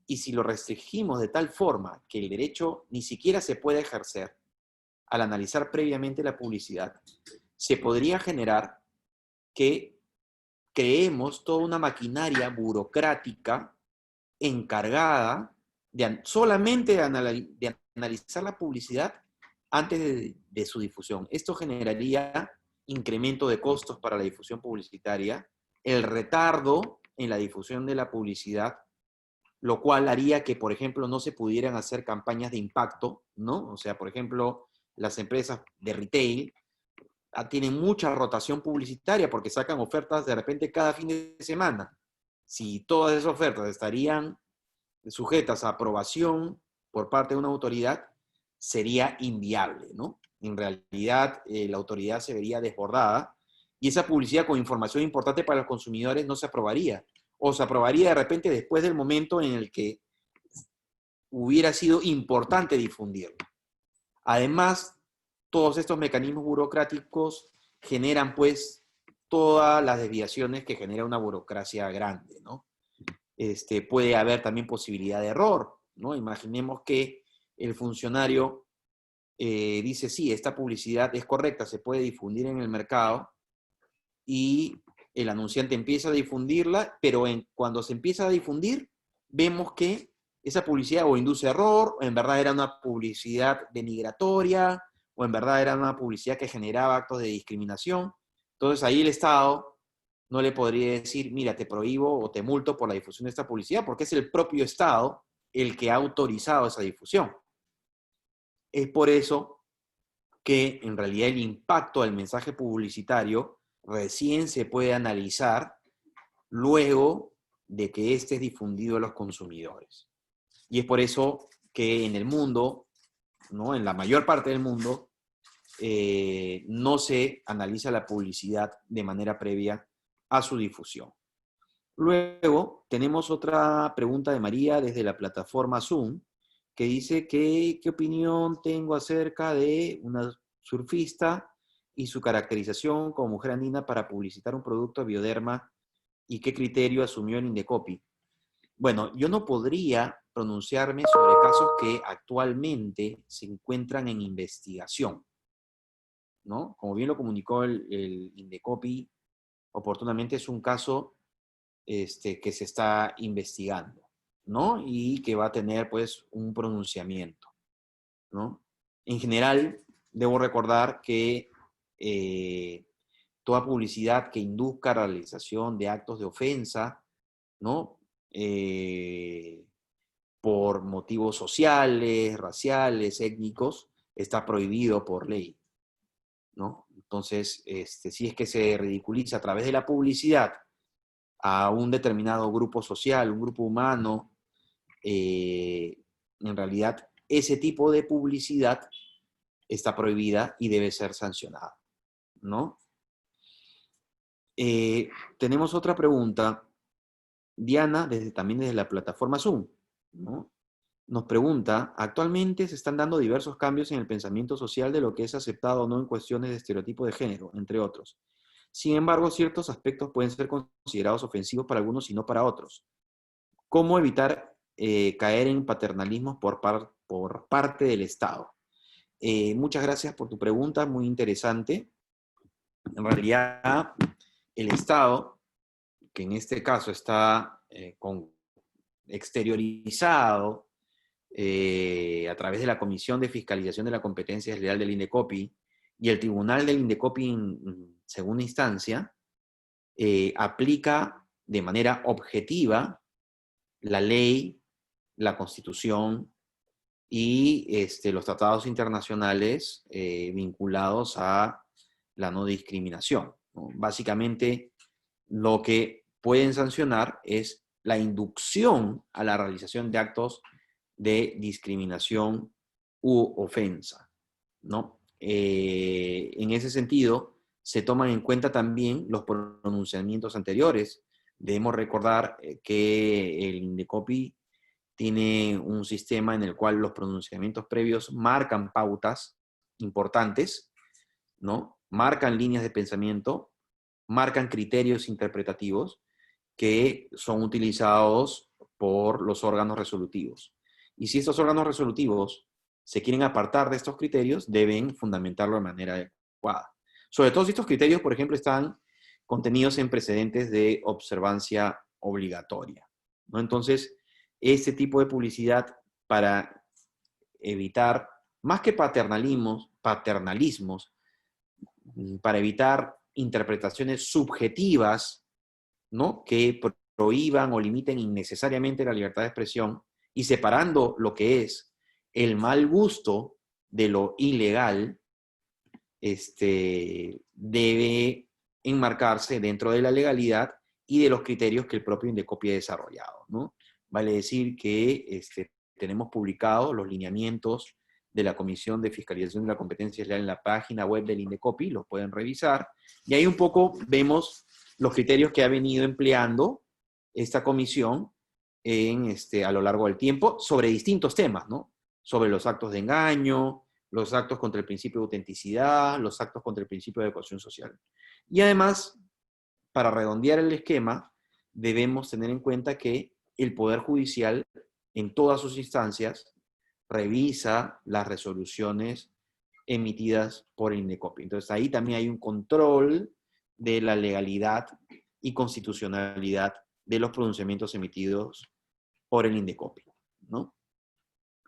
Y si lo restringimos de tal forma que el derecho ni siquiera se puede ejercer al analizar previamente la publicidad, se podría generar que creemos toda una maquinaria burocrática encargada solamente de analizar la publicidad antes de su difusión. Esto generaría incremento de costos para la difusión publicitaria, el retardo en la difusión de la publicidad, lo cual haría que, por ejemplo, no se pudieran hacer campañas de impacto, ¿no? O sea, por ejemplo, las empresas de retail tienen mucha rotación publicitaria porque sacan ofertas de repente cada fin de semana. Si todas esas ofertas estarían sujetas a aprobación por parte de una autoridad, sería inviable, ¿no? En realidad, la autoridad se vería desbordada y esa publicidad con información importante para los consumidores no se aprobaría. O se aprobaría de repente después del momento en el que hubiera sido importante difundirlo. Además, todos estos mecanismos burocráticos generan, pues, todas las desviaciones que genera una burocracia grande, ¿no? Puede haber también posibilidad de error, ¿no? Imaginemos que el funcionario dice, sí, esta publicidad es correcta, se puede difundir en el mercado, y el anunciante empieza a difundirla, pero cuando se empieza a difundir, vemos que esa publicidad o induce error, o en verdad era una publicidad denigratoria, o en verdad era una publicidad que generaba actos de discriminación. Entonces ahí el Estado no le podría decir, mira, te prohíbo o te multo por la difusión de esta publicidad, porque es el propio Estado el que ha autorizado esa difusión. Es por eso que en realidad el impacto del mensaje publicitario recién se puede analizar luego de que éste es difundido a los consumidores. Y es por eso que en el mundo, ¿no? En la mayor parte del mundo, no se analiza la publicidad de manera previa a su difusión. Luego tenemos otra pregunta de María desde la plataforma Zoom, que dice que qué opinión tengo acerca de una surfista y su caracterización como mujer andina para publicitar un producto Bioderma y qué criterio asumió el Indecopi. Bueno, yo no podría pronunciarme sobre casos que actualmente se encuentran en investigación, ¿no? Como bien lo comunicó el Indecopi oportunamente, es un caso que se está investigando, ¿no? Y que va a tener, pues, un pronunciamiento, ¿no? En general, debo recordar que toda publicidad que induzca la realización de actos de ofensa, ¿no? Por motivos sociales, raciales, étnicos, está prohibido por ley, ¿no? Entonces, si es que se ridiculiza a través de la publicidad a un determinado grupo social, un grupo humano, en realidad ese tipo de publicidad está prohibida y debe ser sancionada, ¿no? Tenemos otra pregunta. Diana, también desde la plataforma Zoom, ¿no? Nos pregunta, actualmente se están dando diversos cambios en el pensamiento social de lo que es aceptado o no en cuestiones de estereotipo de género, entre otros. Sin embargo, ciertos aspectos pueden ser considerados ofensivos para algunos y no para otros. ¿Cómo evitar caer en paternalismos por parte del Estado? Muchas gracias por tu pregunta, muy interesante. En realidad, el Estado, que en este caso está exteriorizado a través de la Comisión de Fiscalización de la Competencia Desleal del INDECOPI y el Tribunal del INDECOPI en segunda instancia, aplica de manera objetiva la ley, la Constitución y los tratados internacionales vinculados a la no discriminación, ¿no? Básicamente, lo que pueden sancionar es la inducción a la realización de actos de discriminación u ofensa, ¿no? En ese sentido, se toman en cuenta también los pronunciamientos anteriores. Debemos recordar que el INDECOPI tiene un sistema en el cual los pronunciamientos previos marcan pautas importantes, ¿no? Marcan líneas de pensamiento, marcan criterios interpretativos que son utilizados por los órganos resolutivos. Y si estos órganos resolutivos se quieren apartar de estos criterios, deben fundamentarlo de manera adecuada. Sobre todo si estos criterios, por ejemplo, están contenidos en precedentes de observancia obligatoria, ¿no? Entonces, este tipo de publicidad, para evitar, más que paternalismos, para evitar interpretaciones subjetivas, ¿no? Que prohíban o limiten innecesariamente la libertad de expresión y separando lo que es el mal gusto de lo ilegal, debe enmarcarse dentro de la legalidad y de los criterios que el propio INDECOPI ha desarrollado, ¿no? Vale decir que tenemos publicados los lineamientos de la Comisión de Fiscalización de la Competencia Desleal en la página web del INDECOPI, los pueden revisar, y ahí un poco vemos los criterios que ha venido empleando esta comisión a lo largo del tiempo sobre distintos temas, ¿no? Sobre los actos de engaño, los actos contra el principio de autenticidad, los actos contra el principio de cohesión social. Y además, para redondear el esquema, debemos tener en cuenta que el Poder Judicial, en todas sus instancias, revisa las resoluciones emitidas por el INDECOPI. Entonces, ahí también hay un control de la legalidad y constitucionalidad de los pronunciamientos emitidos por el INDECOPI, ¿no?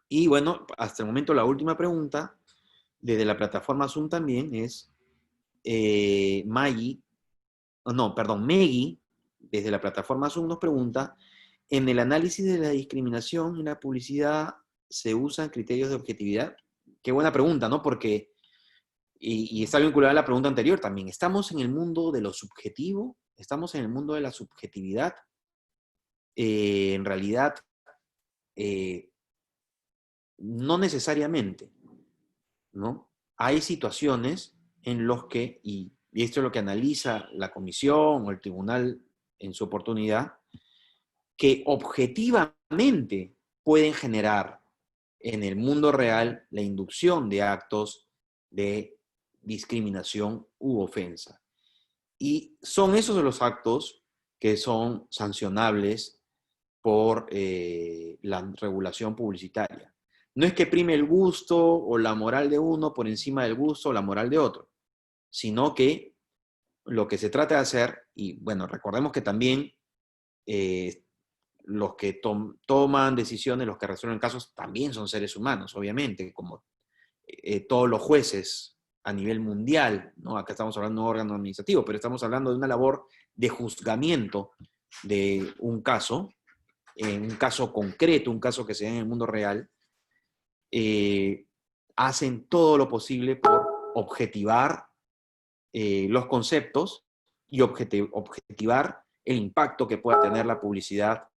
Y bueno, hasta el momento la última pregunta, desde la plataforma Zoom también, es Maggie, no, perdón, Meggy, desde la plataforma Zoom nos pregunta, ¿en el análisis de la discriminación en la publicidad se usan criterios de objetividad? Qué buena pregunta, ¿no? Porque, y está vinculada a la pregunta anterior también, ¿estamos en el mundo de lo subjetivo? ¿Estamos en el mundo de la subjetividad? En realidad, no necesariamente, ¿no? Hay situaciones en los que, y esto es lo que analiza la comisión o el tribunal en su oportunidad, que objetivamente pueden generar en el mundo real la inducción de actos de discriminación u ofensa. Y son esos los actos que son sancionables por la regulación publicitaria. No es que prime el gusto o la moral de uno por encima del gusto o la moral de otro, sino que lo que se trata de hacer, y bueno, recordemos que también los que toman decisiones, los que resuelven casos, también son seres humanos, obviamente, como todos los jueces a nivel mundial, ¿no? Acá estamos hablando de un órgano administrativo, pero estamos hablando de una labor de juzgamiento de un caso, en un caso concreto, un caso que se da en el mundo real, hacen todo lo posible por objetivar los conceptos y objetivar el impacto que pueda tener la publicidad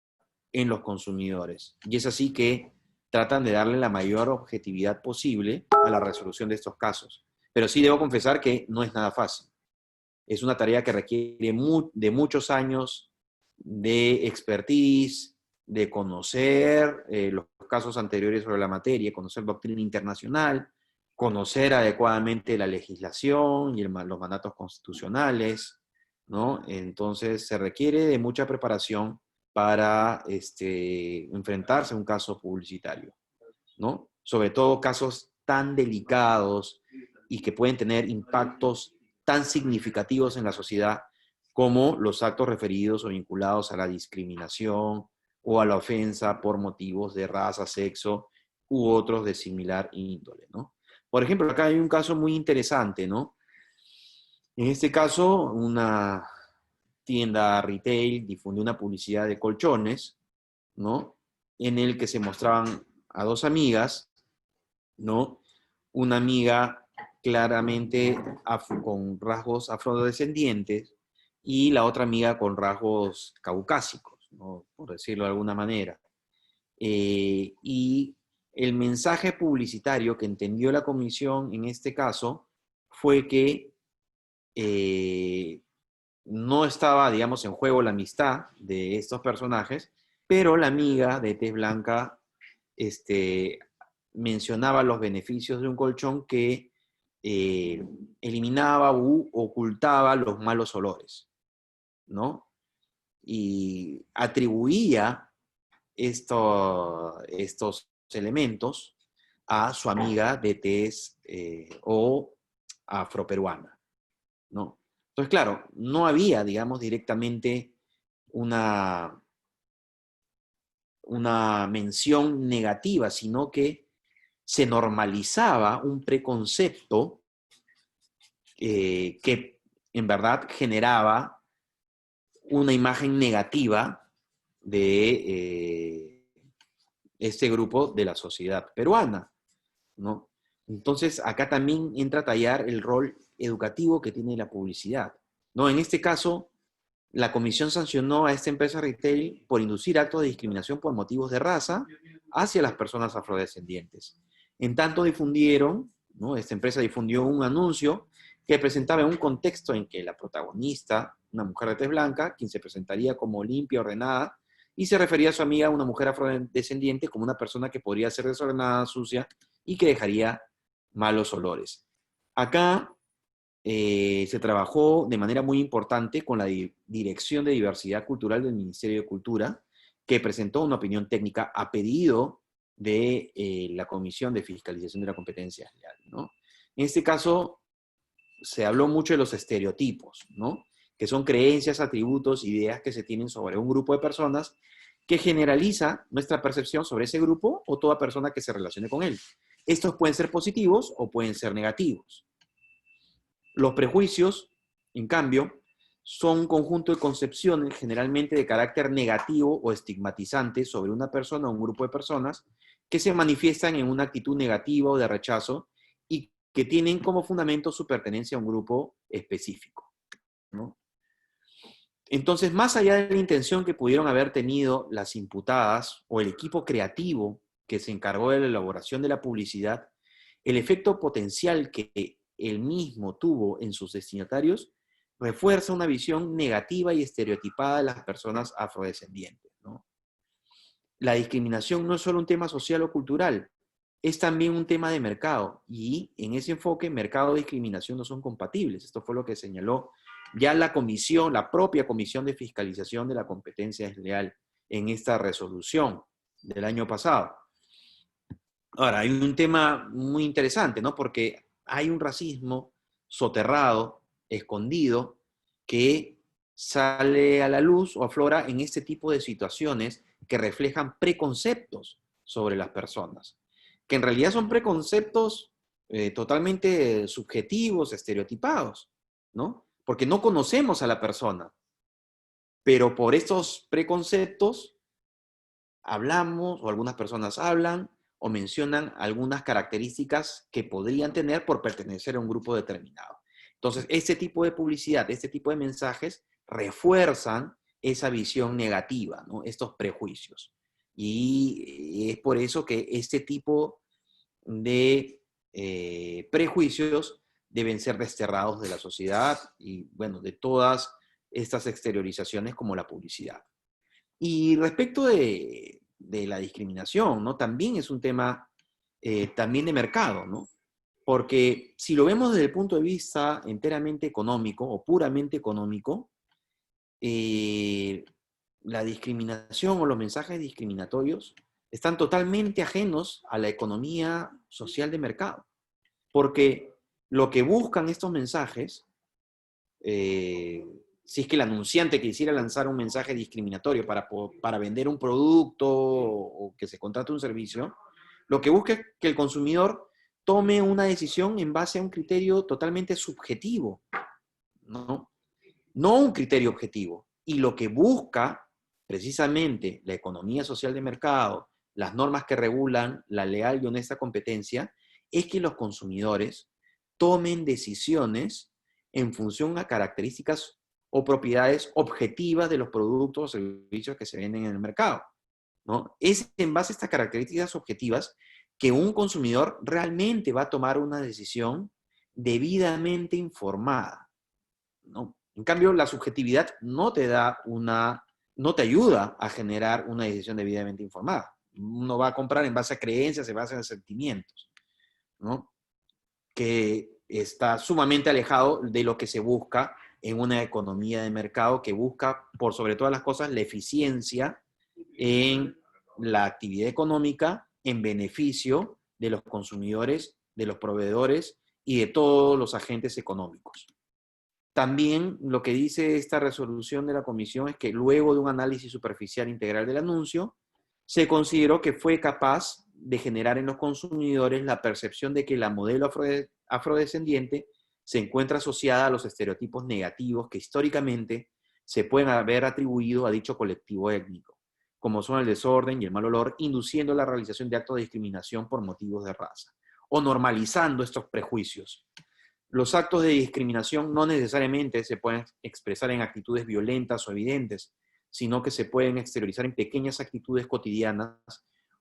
en los consumidores. Y es así que tratan de darle la mayor objetividad posible a la resolución de estos casos. Pero sí debo confesar que no es nada fácil. Es una tarea que requiere de muchos años de expertise, de conocer los casos anteriores sobre la materia, conocer doctrina internacional, conocer adecuadamente la legislación y los mandatos constitucionales, ¿no? Entonces se requiere de mucha preparación para enfrentarse a un caso publicitario, ¿no? Sobre todo casos tan delicados y que pueden tener impactos tan significativos en la sociedad como los actos referidos o vinculados a la discriminación o a la ofensa por motivos de raza, sexo u otros de similar índole, ¿no? Por ejemplo, acá hay un caso muy interesante, ¿no? En este caso, una tienda retail difundió una publicidad de colchones, ¿no? En el que se mostraban a dos amigas, ¿no? Una amiga claramente con rasgos afrodescendientes y la otra amiga con rasgos caucásicos, ¿no? Por decirlo de alguna manera. Y el mensaje publicitario que entendió la comisión en este caso fue que no estaba, digamos, en juego la amistad de estos personajes, pero la amiga de tez blanca mencionaba los beneficios de un colchón que eliminaba u ocultaba los malos olores, ¿no? Y atribuía estos elementos a su amiga de tez o afroperuana, ¿no? Entonces, claro, no había, digamos, directamente una mención negativa, sino que se normalizaba un preconcepto que en verdad generaba una imagen negativa de este grupo de la sociedad peruana, ¿no? Entonces, acá también entra a tallar el rol educativo que tiene la publicidad, ¿no? En este caso, la comisión sancionó a esta empresa retail por inducir actos de discriminación por motivos de raza hacia las personas afrodescendientes. En tanto difundieron, ¿no? Esta empresa difundió un anuncio que presentaba un contexto en que la protagonista, una mujer de tez blanca, quien se presentaría como limpia, ordenada, y se refería a su amiga, una mujer afrodescendiente, como una persona que podría ser desordenada, sucia y que dejaría malos olores. Acá se trabajó de manera muy importante con la Dirección de Diversidad Cultural del Ministerio de Cultura, que presentó una opinión técnica a pedido de la Comisión de Fiscalización de la Competencia Leal, ¿no? En este caso, se habló mucho de los estereotipos, ¿no? Que son creencias, atributos, ideas que se tienen sobre un grupo de personas que generaliza nuestra percepción sobre ese grupo o toda persona que se relacione con él. Estos pueden ser positivos o pueden ser negativos. Los prejuicios, en cambio, son un conjunto de concepciones generalmente de carácter negativo o estigmatizante sobre una persona o un grupo de personas que se manifiestan en una actitud negativa o de rechazo y que tienen como fundamento su pertenencia a un grupo específico, ¿no? Entonces, más allá de la intención que pudieron haber tenido las imputadas o el equipo creativo que se encargó de la elaboración de la publicidad, el efecto potencial que él mismo tuvo en sus destinatarios refuerza una visión negativa y estereotipada de las personas afrodescendientes, ¿no? La discriminación no es solo un tema social o cultural, es también un tema de mercado, y en ese enfoque, mercado y discriminación no son compatibles. Esto fue lo que señaló ya la comisión, la propia Comisión de Fiscalización de la Competencia Desleal en esta resolución del año pasado. Ahora, hay un tema muy interesante, ¿no? Porque hay un racismo soterrado, escondido, que sale a la luz o aflora en este tipo de situaciones que reflejan preconceptos sobre las personas, que en realidad son preconceptos totalmente subjetivos, estereotipados, ¿no? Porque no conocemos a la persona, pero por estos preconceptos hablamos, o algunas personas hablan, o mencionan algunas características que podrían tener por pertenecer a un grupo determinado. Entonces, este tipo de publicidad, este tipo de mensajes refuerzan esa visión negativa, ¿no? Estos prejuicios. Y es por eso que este tipo de prejuicios deben ser desterrados de la sociedad y, bueno, de todas estas exteriorizaciones como la publicidad. Y respecto de la discriminación, ¿no? También es un tema también de mercado, ¿no? Porque si lo vemos desde el punto de vista enteramente económico o puramente económico, eh, la discriminación o los mensajes discriminatorios están totalmente ajenos a la economía social de mercado. Porque lo que buscan estos mensajes, si es que el anunciante quisiera lanzar un mensaje discriminatorio para vender un producto o que se contrate un servicio, lo que busca es que el consumidor tome una decisión en base a un criterio totalmente subjetivo, ¿no? No un criterio objetivo. Y lo que busca precisamente la economía social de mercado, las normas que regulan la leal y honesta competencia, es que los consumidores tomen decisiones en función a características o propiedades objetivas de los productos o servicios que se venden en el mercado, ¿no? Es en base a estas características objetivas que un consumidor realmente va a tomar una decisión debidamente informada, ¿no? En cambio, la subjetividad no te da no te ayuda a generar una decisión debidamente informada. Uno va a comprar en base a creencias, en base a sentimientos, ¿no? Que está sumamente alejado de lo que se busca en una economía de mercado que busca, por sobre todas las cosas, la eficiencia en la actividad económica en beneficio de los consumidores, de los proveedores y de todos los agentes económicos. También lo que dice esta resolución de la comisión es que luego de un análisis superficial integral del anuncio, se consideró que fue capaz de generar en los consumidores la percepción de que la modelo afrodescendiente se encuentra asociada a los estereotipos negativos que históricamente se pueden haber atribuido a dicho colectivo étnico, como son el desorden y el mal olor, induciendo la realización de actos de discriminación por motivos de raza, o normalizando estos prejuicios. Los actos de discriminación no necesariamente se pueden expresar en actitudes violentas o evidentes, sino que se pueden exteriorizar en pequeñas actitudes cotidianas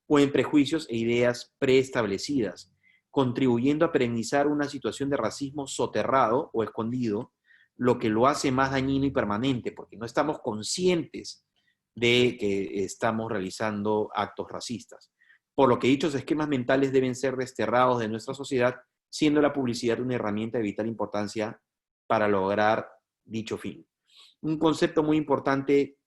o en prejuicios e ideas preestablecidas, contribuyendo a perennizar una situación de racismo soterrado o escondido, lo que lo hace más dañino y permanente, porque no estamos conscientes de que estamos realizando actos racistas. Por lo que dichos esquemas mentales deben ser desterrados de nuestra sociedad, siendo la publicidad una herramienta de vital importancia para lograr dicho fin. Un concepto muy importante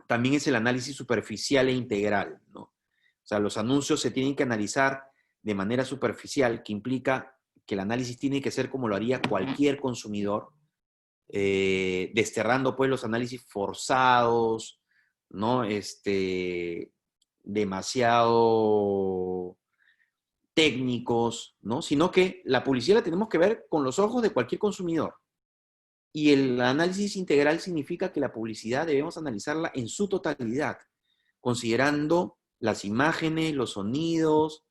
también es el análisis superficial e integral, ¿no? O sea, los anuncios se tienen que analizar de manera superficial, que implica que el análisis tiene que ser como lo haría cualquier consumidor, desterrando pues los análisis forzados, ¿no? Demasiado técnicos, ¿no? Sino que la publicidad la tenemos que ver con los ojos de cualquier consumidor. Y el análisis integral significa que la publicidad debemos analizarla en su totalidad, considerando las imágenes, los sonidos,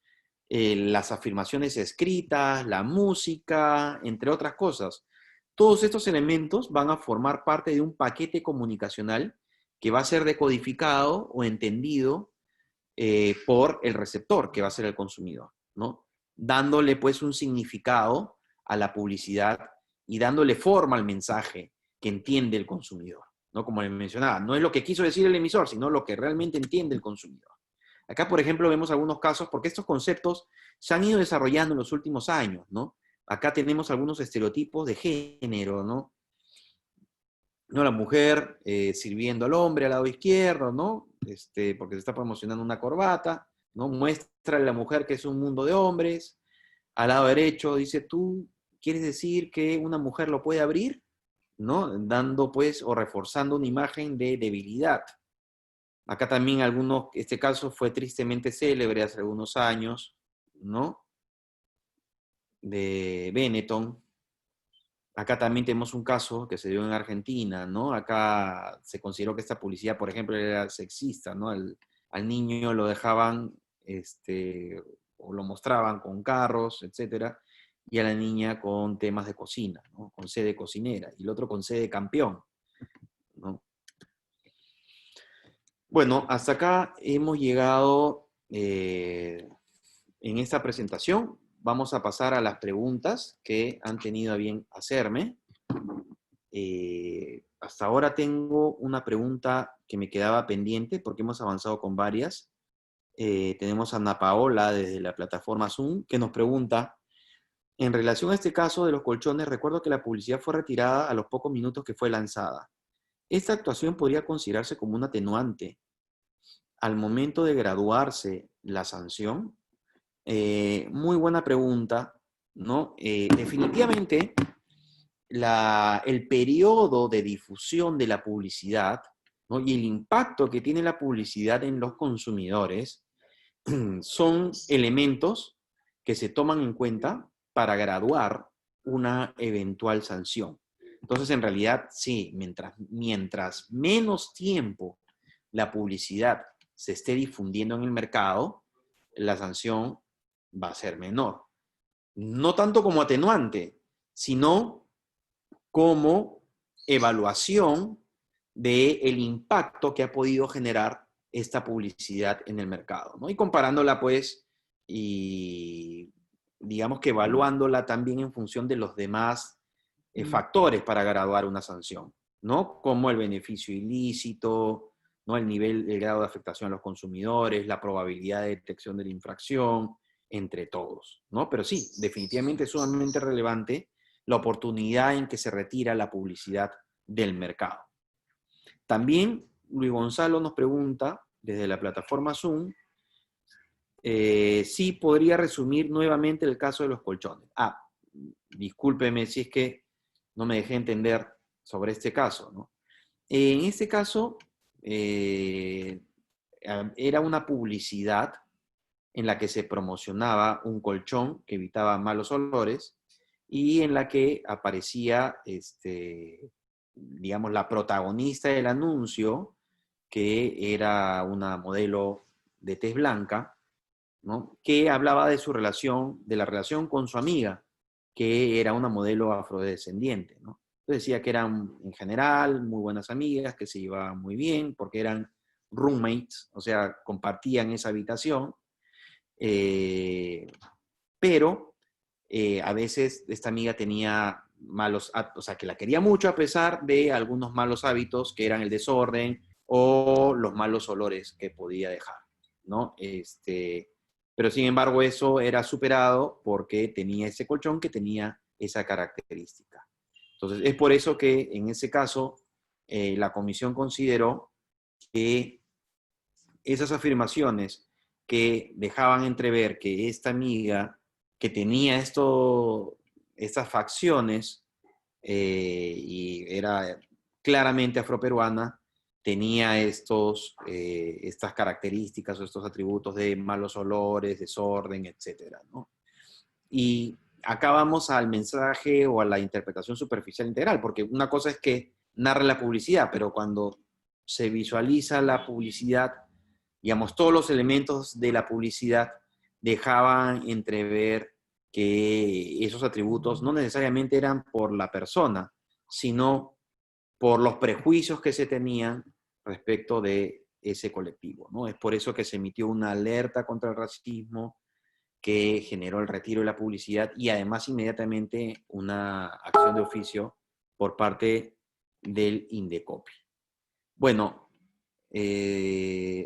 las afirmaciones escritas, la música, entre otras cosas. Todos estos elementos van a formar parte de un paquete comunicacional que va a ser decodificado o entendido por el receptor, que va a ser el consumidor, ¿no? Dándole pues un significado a la publicidad y dándole forma al mensaje que entiende el consumidor, ¿no? Como les mencionaba, no es lo que quiso decir el emisor, sino lo que realmente entiende el consumidor. Acá, por ejemplo, vemos algunos casos, porque estos conceptos se han ido desarrollando en los últimos años, ¿no? Acá tenemos algunos estereotipos de género, ¿no? ¿No? La mujer sirviendo al hombre al lado izquierdo, ¿no? Porque se está promocionando una corbata, ¿no? Muestra a la mujer que es un mundo de hombres. Al lado derecho dice, ¿tú quieres decir que una mujer lo puede abrir? ¿No? Dando pues o reforzando una imagen de debilidad. Acá también este caso fue tristemente célebre hace algunos años, ¿no? De Benetton. Acá también tenemos un caso que se dio en Argentina, ¿no? Acá se consideró que esta publicidad, por ejemplo, era sexista, ¿no? Al niño lo dejaban, o lo mostraban con carros, etcétera, y a la niña con temas de cocina, ¿no? Con sede cocinera, y el otro con sede campeón, ¿no? Bueno, hasta acá hemos llegado en esta presentación. vamos a pasar a las preguntas que han tenido a bien hacerme. Hasta ahora tengo una pregunta que me quedaba pendiente porque hemos avanzado con varias. Tenemos a Ana Paola desde la plataforma Zoom que nos pregunta, en relación a este caso de los colchones, recuerdo que la publicidad fue retirada a los pocos minutos que fue lanzada. ¿Esta actuación podría considerarse como un atenuante al momento de graduarse la sanción? Muy buena pregunta, ¿no? Definitivamente, el periodo de difusión de la publicidad, ¿no? Y el impacto que tiene la publicidad en los consumidores son elementos que se toman en cuenta para graduar una eventual sanción. Entonces, en realidad, sí, mientras menos tiempo la publicidad se esté difundiendo en el mercado, la sanción va a ser menor. No tanto como atenuante, sino como evaluación del impacto que ha podido generar esta publicidad en el mercado, ¿no? Y comparándola, pues, y digamos que evaluándola también en función de los demás factores para graduar una sanción, ¿no? Como el beneficio ilícito, ¿no? El grado de afectación a los consumidores, la probabilidad de detección de la infracción, entre todos, ¿no? Pero sí, definitivamente es sumamente relevante la oportunidad en que se retira la publicidad del mercado. También Luis Gonzalo nos pregunta, desde la plataforma Zoom, si podría resumir nuevamente el caso de los colchones. Discúlpeme si es que no me dejé entender sobre este caso, ¿no? En este caso, era una publicidad en la que se promocionaba un colchón que evitaba malos olores y en la que aparecía, digamos, la protagonista del anuncio, que era una modelo de tez blanca, ¿no? Que hablaba de su relación, de la relación con su amiga, que era una modelo afrodescendiente, ¿no? Entonces decía que eran, en general, muy buenas amigas, que se llevaban muy bien, porque eran roommates, o sea, compartían esa habitación, pero a veces esta amiga tenía o sea, que la quería mucho a pesar de algunos malos hábitos que eran el desorden o los malos olores que podía dejar, ¿no? Pero sin embargo eso era superado porque tenía ese colchón que tenía esa característica. Entonces es por eso que en ese caso la comisión consideró que esas afirmaciones que dejaban entrever que esta amiga que tenía estas facciones y era claramente afroperuana, tenía estas características o estos atributos de malos olores, desorden, etcétera, ¿no? Y acá vamos al mensaje o a la interpretación superficial integral, porque una cosa es que narra la publicidad, pero cuando se visualiza la publicidad, digamos, todos los elementos de la publicidad dejaban entrever que esos atributos no necesariamente eran por la persona, sino por los prejuicios que se tenían respecto de ese colectivo, ¿no? Es por eso que se emitió una alerta contra el racismo que generó el retiro de la publicidad y además inmediatamente una acción de oficio por parte del Indecopi. Bueno,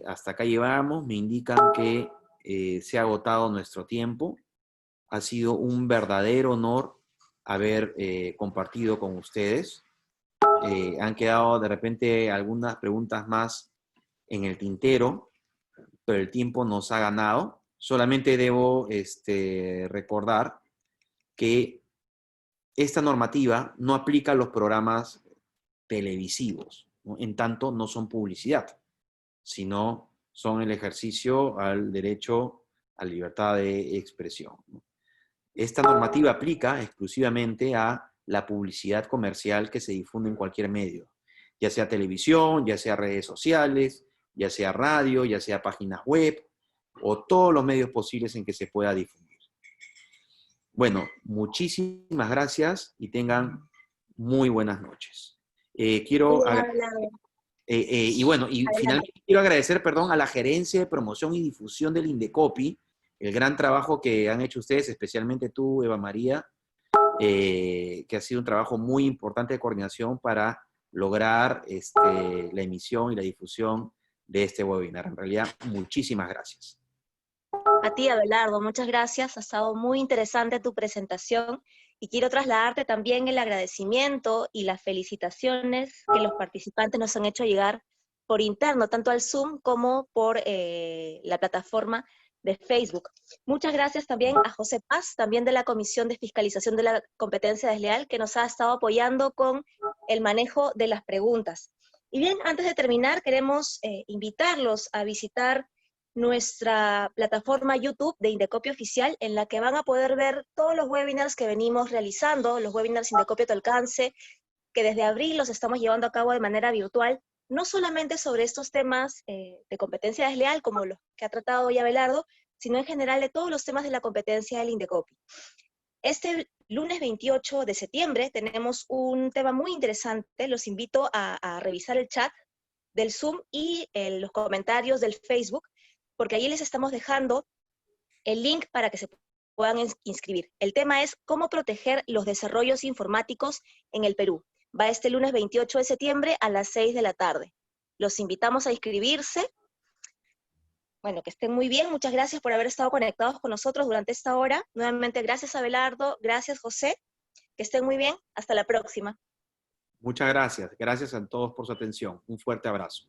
hasta acá llevamos, me indican que se ha agotado nuestro tiempo. Ha sido un verdadero honor haber compartido con ustedes. Han quedado de repente algunas preguntas más en el tintero, pero el tiempo nos ha ganado. Solamente debo recordar que esta normativa no aplica a los programas televisivos, ¿no? En tanto no son publicidad, sino son el ejercicio al derecho a libertad de expresión, ¿no? Esta normativa aplica exclusivamente a la publicidad comercial que se difunde en cualquier medio, ya sea televisión, ya sea redes sociales, ya sea radio, ya sea páginas web, o todos los medios posibles en que se pueda difundir. Bueno, muchísimas gracias y tengan muy buenas noches. Y bueno, y finalmente quiero agradecer, perdón, a la Gerencia de Promoción y Difusión del Indecopi, el gran trabajo que han hecho ustedes, especialmente tú, Eva María, que ha sido un trabajo muy importante de coordinación para lograr la emisión y la difusión de este webinar. En realidad, muchísimas gracias. A ti, Abelardo, muchas gracias. Ha estado muy interesante tu presentación y quiero trasladarte también el agradecimiento y las felicitaciones que los participantes nos han hecho llegar por interno, tanto al Zoom como por la plataforma de Facebook. Muchas gracias también a José Paz, también de la Comisión de Fiscalización de la Competencia Desleal, que nos ha estado apoyando con el manejo de las preguntas. Y bien, antes de terminar, queremos invitarlos a visitar nuestra plataforma YouTube de Indecopio Oficial, en la que van a poder ver todos los webinars que venimos realizando, los webinars Indecopio a tu alcance, que desde abril los estamos llevando a cabo de manera virtual, no solamente sobre estos temas de competencia desleal, como los que ha tratado hoy Abelardo, sino en general de todos los temas de la competencia del Indecopio. Este lunes 28 de septiembre tenemos un tema muy interesante, los invito a revisar el chat del Zoom y los comentarios del Facebook, porque allí les estamos dejando el link para que se puedan inscribir. El tema es cómo proteger los desarrollos informáticos en el Perú. Va este lunes 28 de septiembre a las 6 de la tarde. Los invitamos a inscribirse. Bueno, que estén muy bien. Muchas gracias por haber estado conectados con nosotros durante esta hora. Nuevamente, gracias Abelardo, gracias José. Que estén muy bien. Hasta la próxima. Muchas gracias. Gracias a todos por su atención. Un fuerte abrazo.